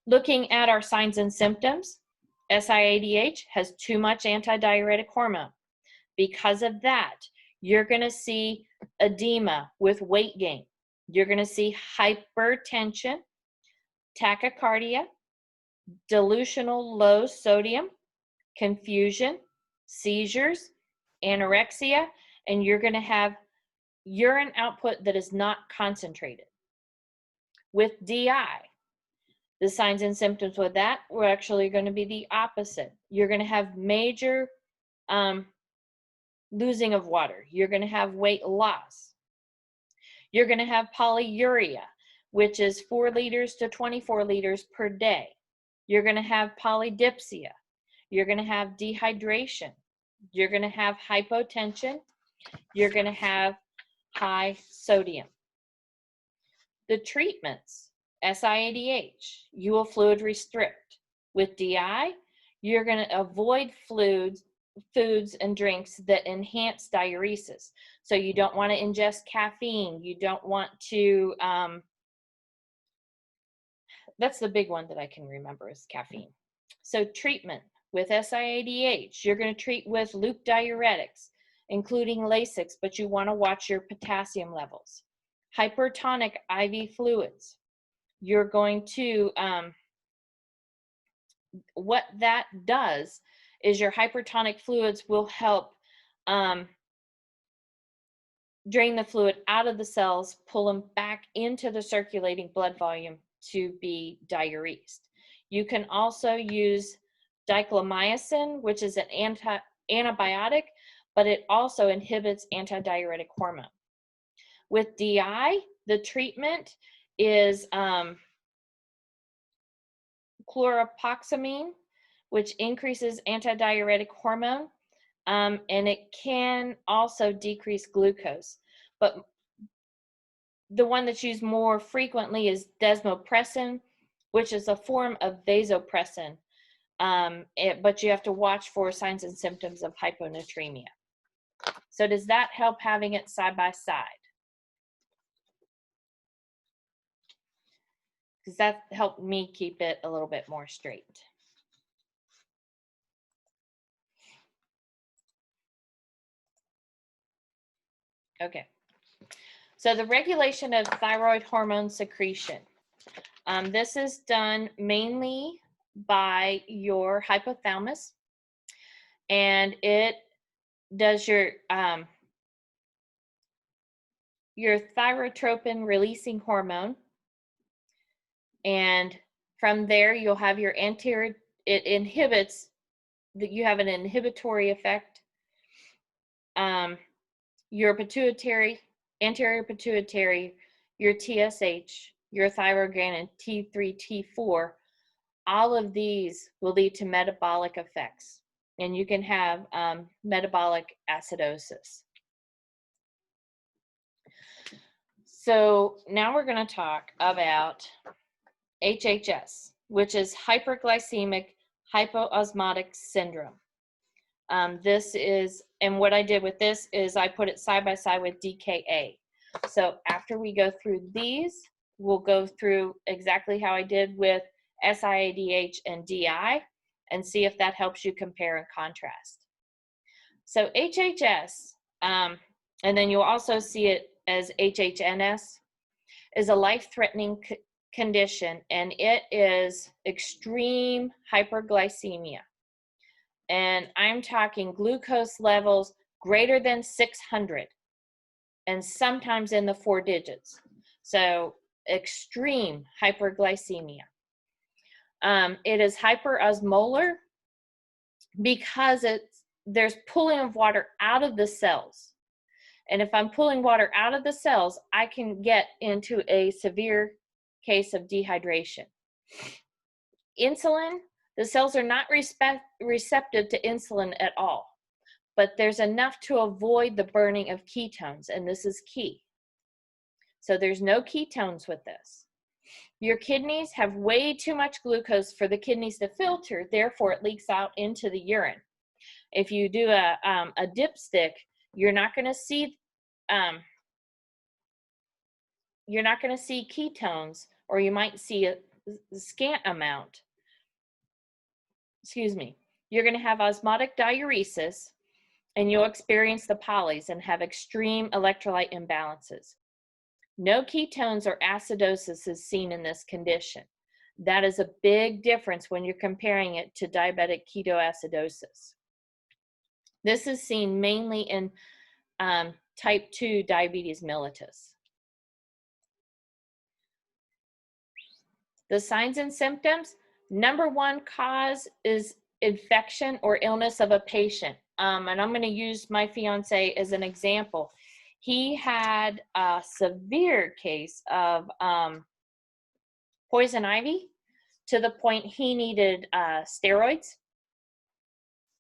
Looking at our signs and symptoms, SIADH has too much antidiuretic hormone. Because of that, you're going to see edema with weight gain. You're going to see hypertension, tachycardia, dilutional low sodium, confusion, seizures, anorexia, and you're going to have urine output that is not concentrated. With DI, the signs and symptoms with that were actually going to be the opposite. You're going to have major losing of water. You're going to have weight loss. You're going to have polyuria, which is 4 liters to 24 liters per day. You're going to have polydipsia. You're going to have dehydration. You're going to have hypotension. You're going to have high sodium. The treatments, SIADH, you will fluid restrict. With DI, you're going to avoid foods and drinks that enhance diuresis. So you don't want to ingest caffeine. You don't want to, that's the big one that I can remember is caffeine. So treatment with SIADH, you're going to treat with loop diuretics, including Lasix, but you want to watch your potassium levels. Hypertonic IV fluids. You're going to, what that does is your hypertonic fluids will help drain the fluid out of the cells, pull them back into the circulating blood volume to be diuresed. You can also use diclomycin, which is an antibiotic, but it also inhibits antidiuretic hormone. With DI, the treatment is chlorproxamine, which increases antidiuretic hormone, and it can also decrease glucose. But the one that's used more frequently is desmopressin, which is a form of vasopressin, but you have to watch for signs and symptoms of hyponatremia. So does that help having it side by side? Because that helped me keep it a little bit more straight. Okay. So the regulation of thyroid hormone secretion. This is done mainly by your hypothalamus, and it does your thyrotropin releasing hormone. And from there, you'll have your it inhibits, that you have an inhibitory effect. Your pituitary, anterior pituitary, your TSH, your thyrogranin T3, T4, all of these will lead to metabolic effects. And you can have metabolic acidosis. So now we're going to talk about HHS, which is hyperglycemic hypoosmotic syndrome. This is, and what I did with this is I put it side by side with DKA. So after we go through these, we'll go through exactly how I did with SIADH and DI and see if that helps you compare and contrast. So HHS, and then you'll also see it as HHNS, is a life-threatening condition, and it is extreme hyperglycemia. And I'm talking glucose levels greater than 600 and sometimes in the 4 digits. So extreme hyperglycemia. It is hyperosmolar because there's pulling of water out of the cells. And if I'm pulling water out of the cells, I can get into a severe case of dehydration. Insulin, the cells are not receptive to insulin at all, but there's enough to avoid the burning of ketones, and this is key. So there's no ketones with this. Your kidneys have way too much glucose for the kidneys to filter, therefore it leaks out into the urine. If you do a dipstick, you're not going to see ketones, or you might see a scant amount. Excuse me. You're going to have osmotic diuresis, and you'll experience the polys and have extreme electrolyte imbalances. No ketones or acidosis is seen in this condition. That is a big difference when you're comparing it to diabetic ketoacidosis. This is seen mainly in type 2 diabetes mellitus. The signs and symptoms, number one cause is infection or illness of a patient. And I'm going to use my fiance as an example. He had a severe case of poison ivy to the point he needed steroids.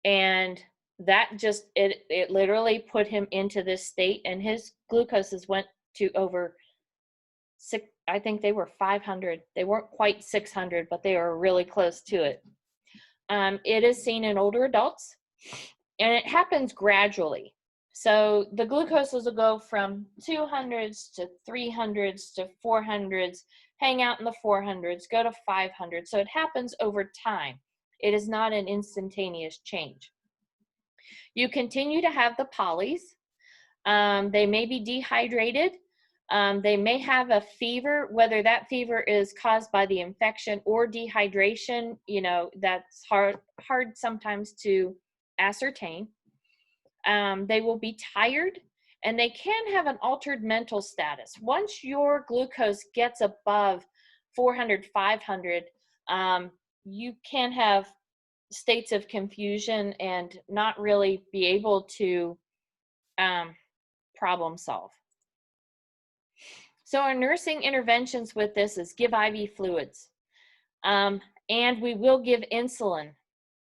And that just, it literally put him into this state, and his glucoses went to over I think they were 500. They weren't quite 600, but they were really close to it. It is seen in older adults, and it happens gradually. So the glucoses will go from 200s to 300s to 400s, hang out in the 400s, go to 500. So it happens over time. It is not an instantaneous change. You continue to have the polys. They may be dehydrated. They may have a fever, whether that fever is caused by the infection or dehydration, you know, that's hard sometimes to ascertain. They will be tired, and they can have an altered mental status. Once your glucose gets above 400, 500, you can have states of confusion and not really be able to problem solve. So our nursing interventions with this is give IV fluids, and we will give insulin,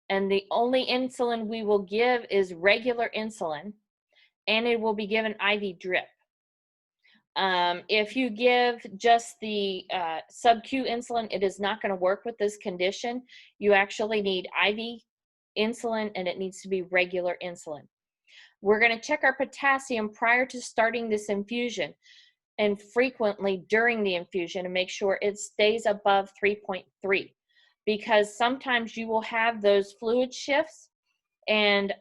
and the only insulin we will give is regular insulin, and it will be given IV drip. If you give just the sub-Q insulin, it is not going to work with this condition. You actually need IV insulin, and it needs to be regular insulin. We're going to check our potassium prior to starting this infusion, and frequently during the infusion, to make sure it stays above 3.3, because sometimes you will have those fluid shifts, and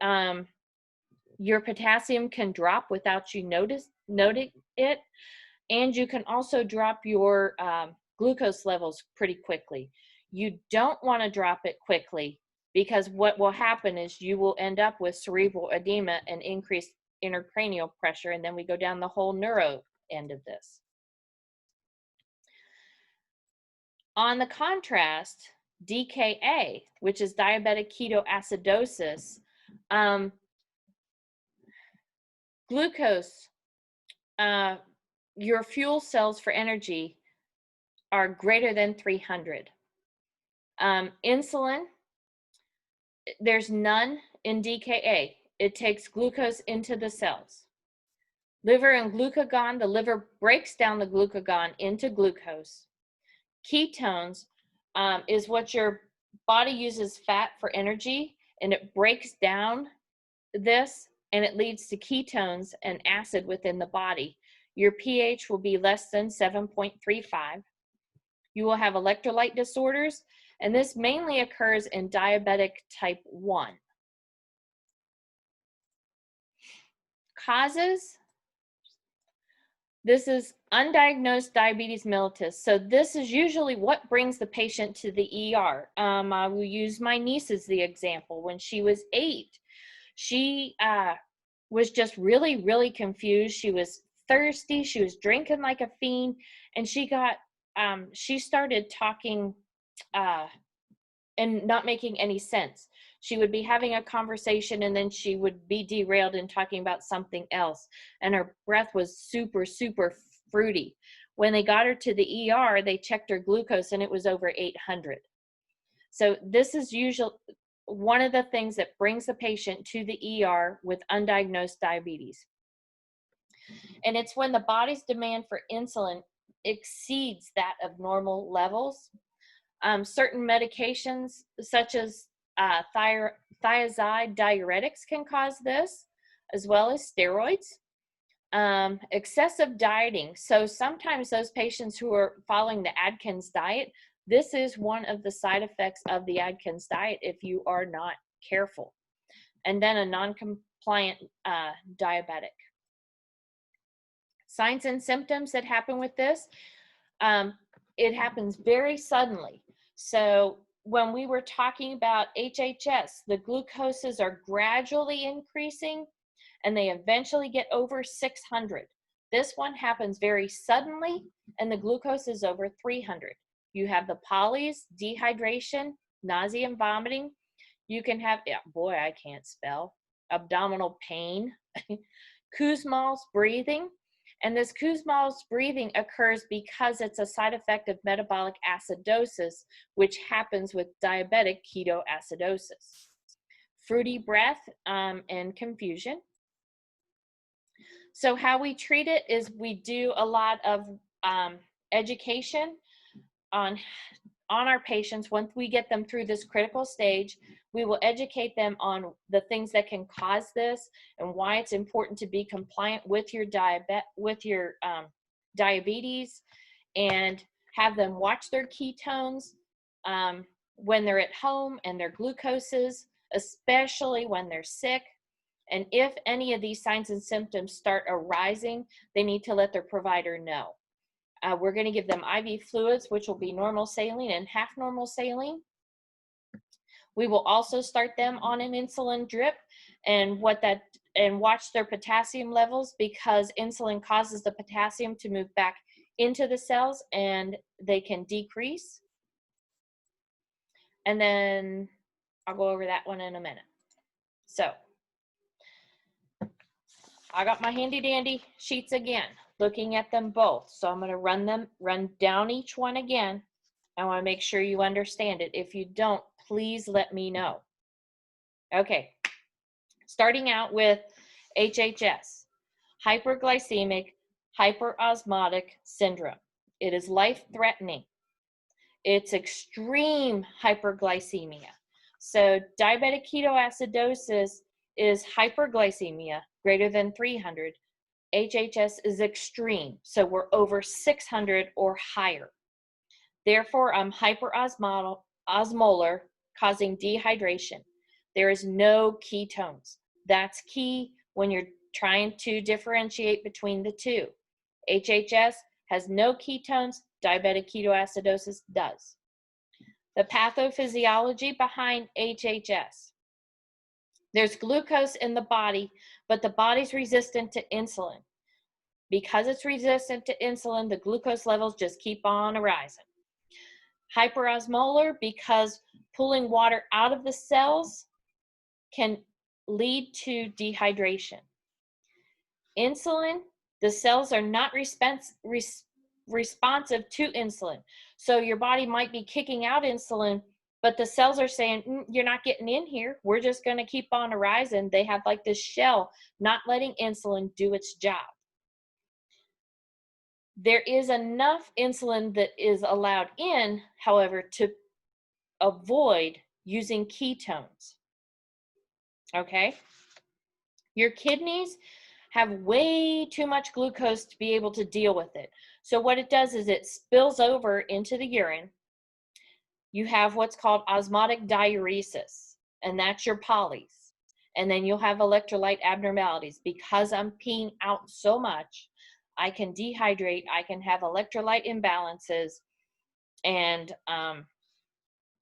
your potassium can drop without you noting it, and you can also drop your glucose levels pretty quickly. You don't want to drop it quickly, because what will happen is you will end up with cerebral edema and increased intracranial pressure, and then we go down the whole neuro end of this. On the contrast, DKA, which is diabetic ketoacidosis, glucose, your fuel cells for energy are greater than 300. Insulin, there's none in DKA. It takes glucose into the cells. Liver and glucagon, the liver breaks down the glucagon into glucose. Ketones is what your body uses fat for energy, and it breaks down this, and it leads to ketones and acid within the body. Your pH will be less than 7.35. You will have electrolyte disorders, and this mainly occurs in diabetic type 1. Causes, this is undiagnosed diabetes mellitus. So this is usually what brings the patient to the ER. I will use my niece as the example. When she was 8, she was just really, really confused. She was thirsty. She was drinking like a fiend, and she started talking and not making any sense. She would be having a conversation, and then she would be derailed and talking about something else. And her breath was super, super fruity. When they got her to the ER, they checked her glucose, and it was over 800. So this is usually one of the things that brings the patient to the ER with undiagnosed diabetes. And it's when the body's demand for insulin exceeds that of normal levels. Certain medications, such as thiazide diuretics, can cause this, as well as steroids. Excessive dieting. So sometimes those patients who are following the Atkins diet, this is one of the side effects of the Atkins diet if you are not careful. And then a non-compliant diabetic. Signs and symptoms that happen with this, it happens very suddenly. So when we were talking about HHS, the glucoses are gradually increasing, and they eventually get over 600. This one happens very suddenly, and the glucose is over 300. You have the polys, dehydration, nausea and vomiting. You can have, boy, I can't spell, abdominal pain, Kussmaul's breathing, And this Kussmaul's breathing occurs because it's a side effect of metabolic acidosis, which happens with diabetic ketoacidosis. Fruity breath and confusion. So how we treat it is we do a lot of education on our patients. Once we get them through this critical stage, we will educate them on the things that can cause this and why it's important to be compliant with your diabetes, and have them watch their ketones when they're at home and their glucoses, especially when they're sick. And if any of these signs and symptoms start arising, they need to let their provider know. We're going to give them IV fluids, which will be normal saline and half normal saline. We will also start them on an insulin drip and watch their potassium levels, because insulin causes the potassium to move back into the cells and they can decrease. And then I'll go over that one in a minute. So I got my handy dandy sheets again, looking at them both. So I'm going to run down each one again. I want to make sure you understand it. If you don't, please let me know. Okay, starting out with HHS, hyperglycemic hyperosmotic syndrome. It is life-threatening. It's extreme hyperglycemia. So diabetic ketoacidosis is hyperglycemia greater than 300. HHS is extreme, so we're over 600 or higher. Therefore, I'm hyperosmolar, causing dehydration. There is no ketones. That's key when you're trying to differentiate between the two. HHS has no ketones, diabetic ketoacidosis does. The pathophysiology behind HHS. There's glucose in the body, but the body's resistant to insulin. Because it's resistant to insulin, the glucose levels just keep on rising. Hyperosmolar, because pulling water out of the cells can lead to dehydration. Insulin, the cells are not responsive to insulin. So your body might be kicking out insulin, but the cells are saying, you're not getting in here. We're just going to keep on rising. They have like this shell, not letting insulin do its job. There is enough insulin that is allowed in, however, to avoid using ketones. Okay? Your kidneys have way too much glucose to be able to deal with it. So what it does is it spills over into the urine. You have what's called osmotic diuresis, and that's your polys. And then you'll have electrolyte abnormalities. Because I'm peeing out so much, I can dehydrate, I can have electrolyte imbalances, and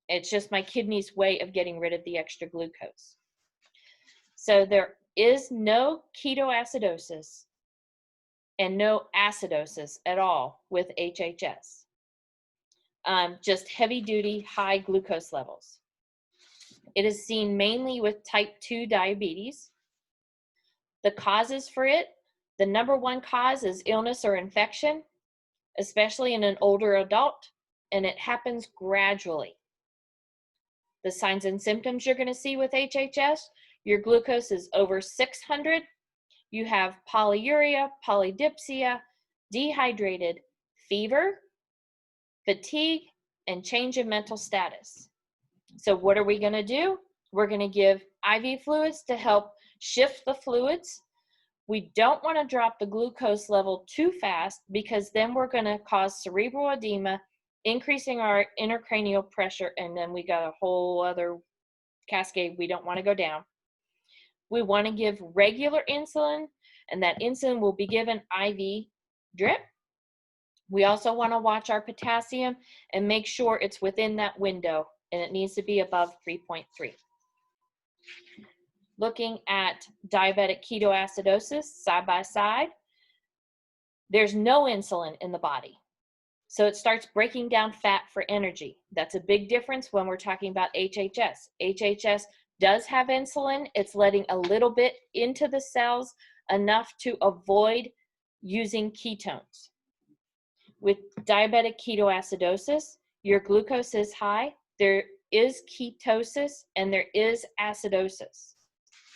it's just my kidney's way of getting rid of the extra glucose. So there is no ketoacidosis and no acidosis at all with HHS. Just heavy-duty, high glucose levels. It is seen mainly with type 2 diabetes. The causes for it, the number one cause is illness or infection, especially in an older adult, and it happens gradually. The signs and symptoms you're going to see with HHS, your glucose is over 600. You have polyuria, polydipsia, dehydrated, fever, fatigue, and change in mental status. So what are we going to do? We're going to give IV fluids to help shift the fluids. We don't want to drop the glucose level too fast, because then we're going to cause cerebral edema, increasing our intracranial pressure, and then we got a whole other cascade we don't want to go down. We want to give regular insulin, and that insulin will be given IV drip. We also want to watch our potassium and make sure it's within that window, and it needs to be above 3.3. Looking at diabetic ketoacidosis side by side, there's no insulin in the body. So it starts breaking down fat for energy. That's a big difference when we're talking about HHS. HHS does have insulin. It's letting a little bit into the cells, enough to avoid using ketones. With diabetic ketoacidosis, your glucose is high, there is ketosis, and there is acidosis.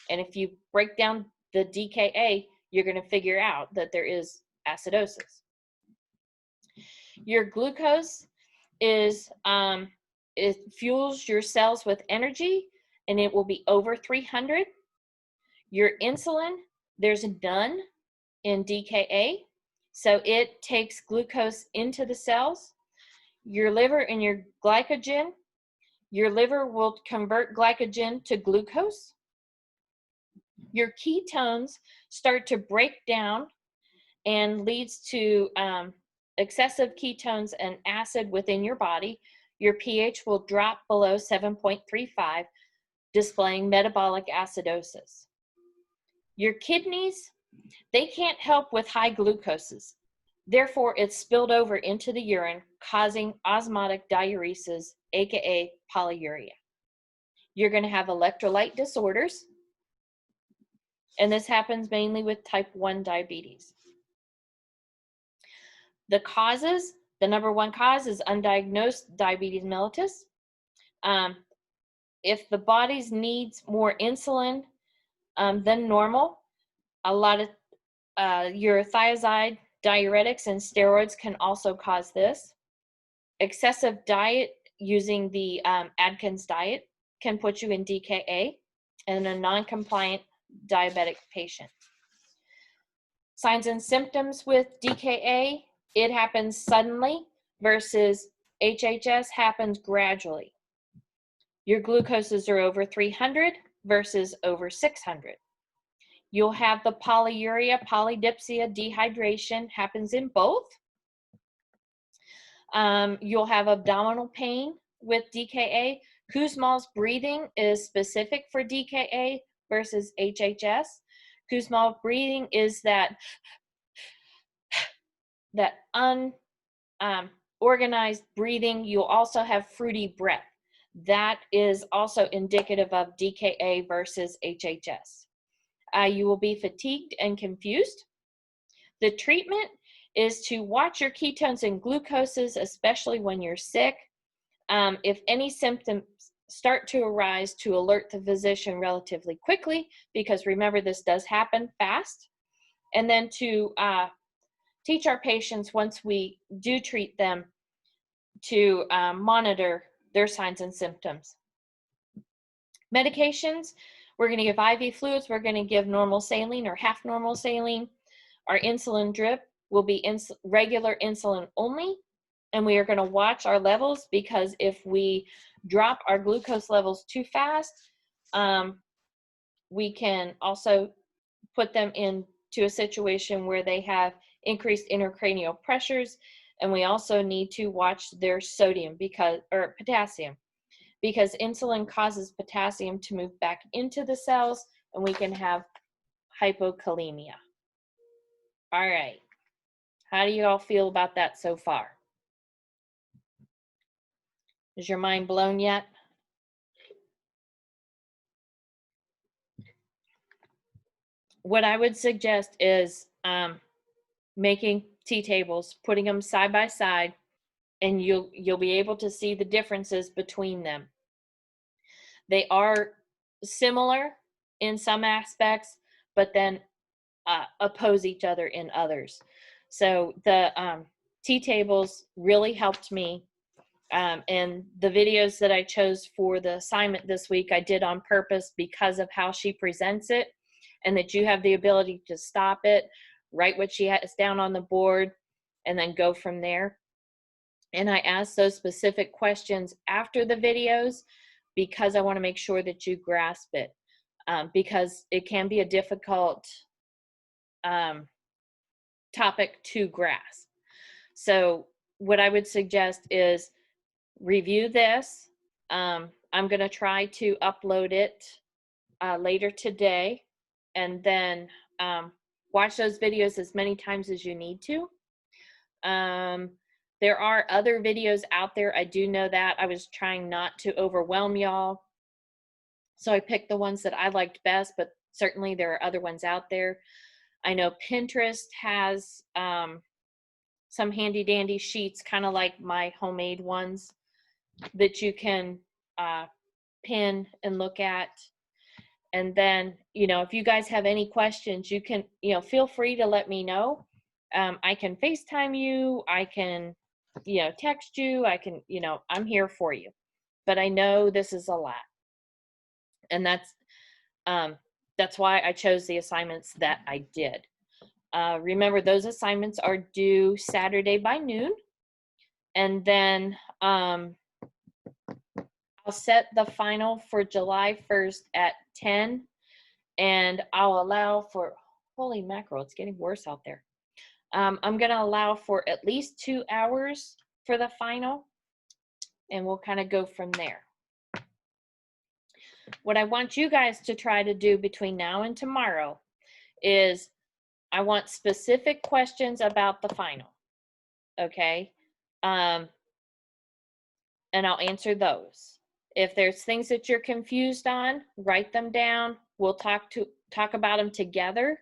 And if you break down the DKA, you're going to figure out that there is acidosis. Your glucose is, it fuels your cells with energy, and it will be over 300. Your insulin, there's none in DKA, so it takes glucose into the cells. Your liver and your glycogen, your liver will convert glycogen to glucose. Your ketones start to break down and leads to excessive ketones and acid within your body. Your pH will drop below 7.35, displaying metabolic acidosis. Your kidneys, they can't help with high glucoses. Therefore, it's spilled over into the urine, causing osmotic diuresis, aka polyuria. You're going to have electrolyte disorders, and this happens mainly with type 1 diabetes. The causes, the number one cause is undiagnosed diabetes mellitus. If the body needs more insulin than normal, a lot of your thiazide, diuretics, and steroids can also cause this. Excessive diet using the Atkins diet can put you in DKA and a non-compliant diabetic patient. Signs and symptoms with DKA, it happens suddenly versus HHS happens gradually. Your glucoses are over 300 versus over 600. You'll have the polyuria, polydipsia, dehydration happens in both. You'll have abdominal pain with DKA. Kussmaul's breathing is specific for DKA versus HHS. Kussmaul breathing is that unorganized breathing. You'll also have fruity breath. That is also indicative of DKA versus HHS. You will be fatigued and confused. The treatment is to watch your ketones and glucoses, especially when you're sick. If any symptoms start to arise, to alert the physician relatively quickly, because remember, this does happen fast. And then to teach our patients, once we do treat them, to monitor their signs and symptoms. Medications, we're going to give IV fluids. We're going to give normal saline or half normal saline. Our insulin drip will be regular insulin only, and we are going to watch our levels, because if we drop our glucose levels too fast, we can also put them into a situation where they have increased intracranial pressures, and we also need to watch their sodium or potassium, because insulin causes potassium to move back into the cells, and we can have hypokalemia. All right. How do you all feel about that so far? Is your mind blown yet? What I would suggest is making tea tables, putting them side by side, and you'll be able to see the differences between them. They are similar in some aspects, but then oppose each other in others. So the tea tables really helped me. And the videos that I chose for the assignment this week, I did on purpose because of how she presents it, and that you have the ability to stop it, write what she has down on the board, and then go from there. And I ask those specific questions after the videos because I want to make sure that you grasp it, because it can be a difficult topic to grasp. So what I would suggest is review this. I'm going to try to upload it later today, and then watch those videos as many times as you need to. There are other videos out there. I do know that. I was trying not to overwhelm y'all, so I picked the ones that I liked best, but certainly there are other ones out there. I know Pinterest has some handy dandy sheets, kind of like my homemade ones, that you can pin and look at. And then, if you guys have any questions, you can, feel free to let me know. I can FaceTime you. I can, text you. I can, I'm here for you. But I know this is a lot. And that's why I chose the assignments that I did. Remember, those assignments are due Saturday by noon. And then I'll set the final for July 1st at 10. And I'll allow for, holy mackerel, it's getting worse out there. I'm going to allow for at least 2 hours for the final. And we'll kind of go from there. What I want you guys to try to do between now and tomorrow is I want specific questions about the final. Okay? And I'll answer those. If there's things that you're confused on, write them down. We'll talk about them together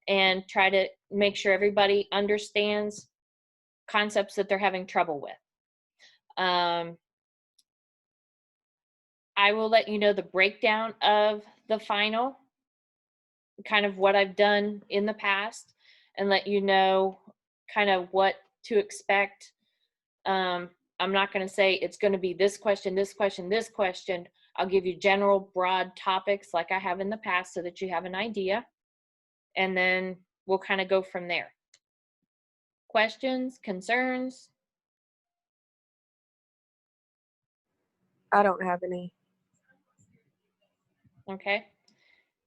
and try to make sure everybody understands concepts that they're having trouble with. I will let you know the breakdown of the final, kind of what I've done in the past, and let you know kind of what to expect. I'm not going to say it's going to be this question, this question, this question. I'll give you general broad topics like I have in the past so that you have an idea. And then we'll kind of go from there. Questions, concerns? I don't have any. Okay.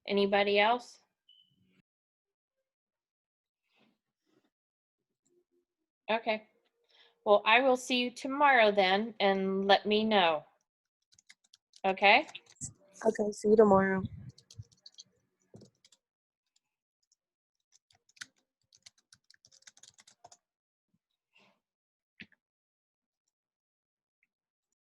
Anybody else? Okay. Well, I will see you tomorrow then, and let me know. Okay? Okay, see you tomorrow.